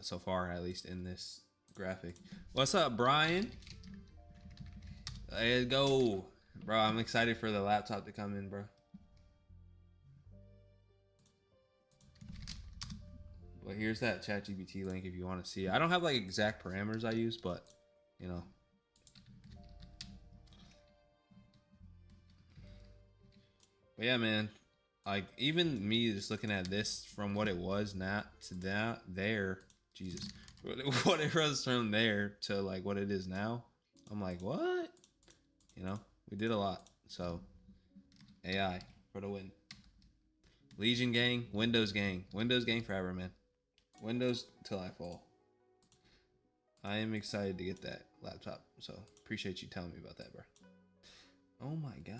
so far, at least in this graphic. What's up, Brian? Let's go, bro. I'm excited for the laptop to come in, bro. But here's that ChatGPT link if you want to see it. I don't have like exact parameters I use, but you know. But yeah, man, like even me just looking at this from what it was now to that there, Jesus, what it was from there to like what it is now, I'm like, what? You know, we did a lot. So AI for the win. Legion gang, Windows gang forever, man. Windows till I fall. I am excited to get that laptop. So appreciate you telling me about that, bro. Oh my gosh.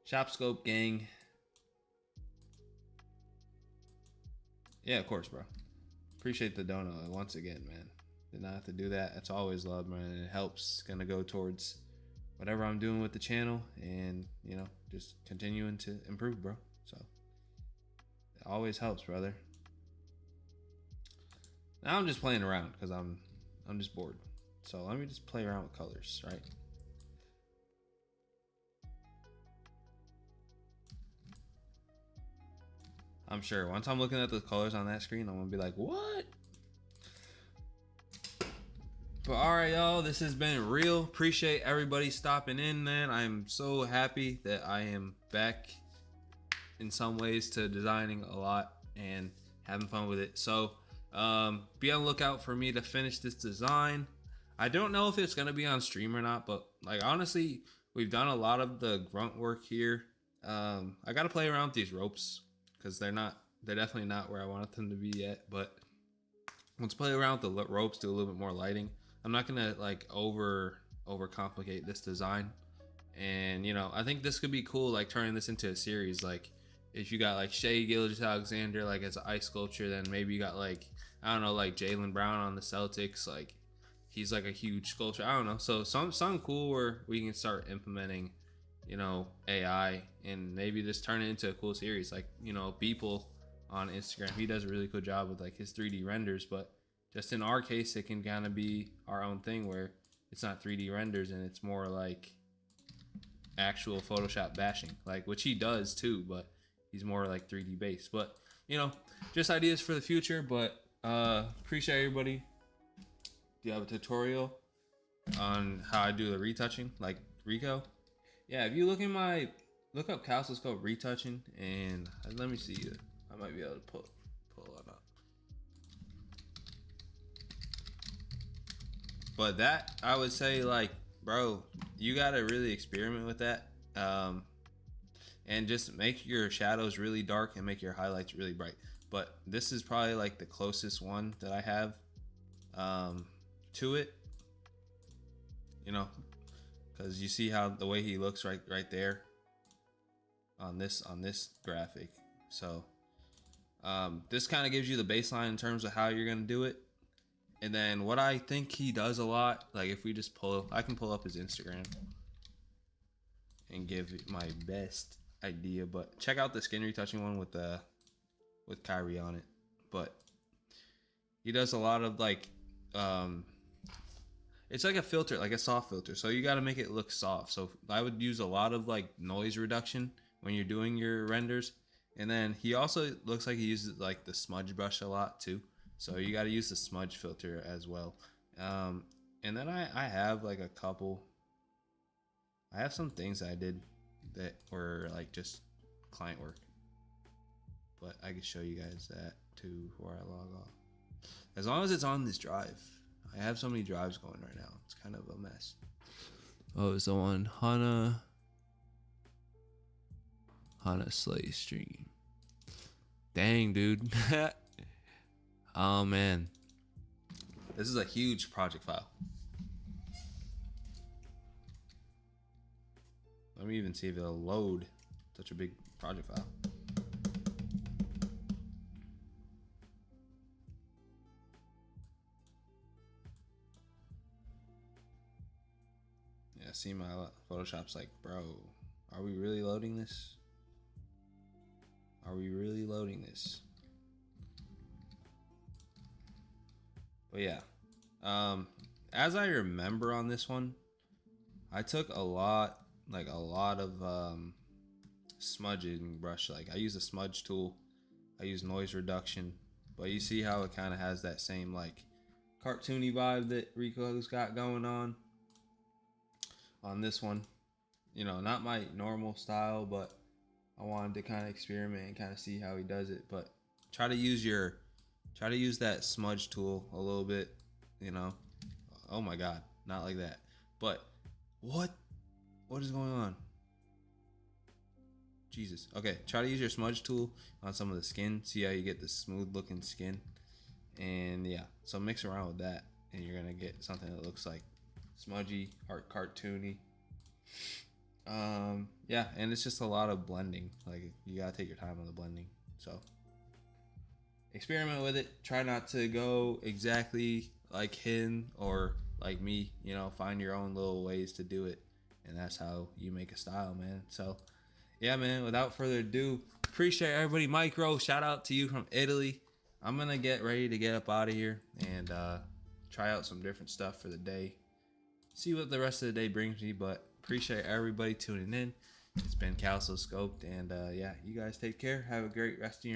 Shopscope gang. Yeah, of course, bro. Appreciate the dono once again, man. Did not have to do that. That's always love, man. And it helps. It's gonna go towards whatever I'm doing with the channel, and you know, just continuing to improve, bro. So it always helps, brother. Now I'm just playing around because I'm just bored. So let me just play around with colors, right? I'm sure once I'm looking at the colors on that screen, I'm gonna be like, what? But all right, y'all, this has been real. Appreciate everybody stopping in, man. I'm so happy that I am back in some ways to designing a lot and having fun with it. So be on the lookout for me to finish this design. I don't know if it's gonna be on stream or not, but like honestly, we've done a lot of the grunt work here. I gotta play around with these ropes because they're definitely not where I want them to be yet. But let's play around with the ropes, do a little bit more lighting. I'm not gonna like over complicate this design, and you know, I think this could be cool, like turning this into a series. Like if you got like Shai Gilgeous-Alexander like as an ice sculpture, then maybe you got like, I don't know, like Jaylen Brown on the Celtics, like he's like a huge sculpture. I don't know. So something cool where we can start implementing, you know, AI and maybe just turn it into a cool series. Like, you know, Beeple on Instagram, he does a really cool job with like his 3D renders, but just in our case, it can kind of be our own thing where it's not 3D renders and it's more like actual Photoshop bashing, like which he does too, but he's more like 3D based. But you know, just ideas for the future. But appreciate everybody. Do you have a tutorial on how I do the retouching, like Rico? Yeah, if you look up CastleScope retouching, and let me see, I might be able to pull it up. But that, I would say, like, bro, you gotta really experiment with that, and just make your shadows really dark and make your highlights really bright. But this is probably like the closest one that I have to it, you know, because you see how the way he looks right there on this graphic. So this kind of gives you the baseline in terms of how you're gonna do it. And then what I think he does a lot, like if we just I can pull up his Instagram and give my best idea, but check out the skin retouching one with Kyrie on it. But he does a lot of like, it's like a filter, like a soft filter. So you got to make it look soft. So I would use a lot of like noise reduction when you're doing your renders. And then he also looks like he uses like the smudge brush a lot too. So you got to use the smudge filter as well. And then I have like a couple, I have some things I did that were like just client work, but I can show you guys that too before I log off. As long as it's on this drive. I have so many drives going right now. It's kind of a mess. Oh, it's on Hana Slay stream. Dang, dude. Oh man, this is a huge project file. Let me even see if it'll load such a big project file. Yeah, see, my Photoshop's like, bro, are we really loading this? Are we really loading this? But yeah, as I remember on this one, I took a lot of smudging brush. Like I use a smudge tool, I use noise reduction, but you see how it kind of has that same like cartoony vibe that Rico's got going on this one. You know, not my normal style, but I wanted to kind of experiment and kind of see how he does it. But try to use that smudge tool a little bit, you know. Oh my god, not like that. But what is going on? Jesus. Okay, try to use your smudge tool on some of the skin. See how you get the smooth looking skin. And yeah, so mix around with that and you're gonna get something that looks like smudgy or cartoony. Yeah, and it's just a lot of blending. Like you gotta take your time on the blending. So experiment with it. Try not to go exactly like him or like me, you know, find your own little ways to do it, and that's how you make a style, man. So yeah, man, without further ado, appreciate everybody. Micro, shout out to you from Italy. I'm gonna get ready to get up out of here and try out some different stuff for the day, see what the rest of the day brings me. But appreciate everybody tuning in. It's been Calcio Scoped, and yeah, you guys take care. Have a great rest of your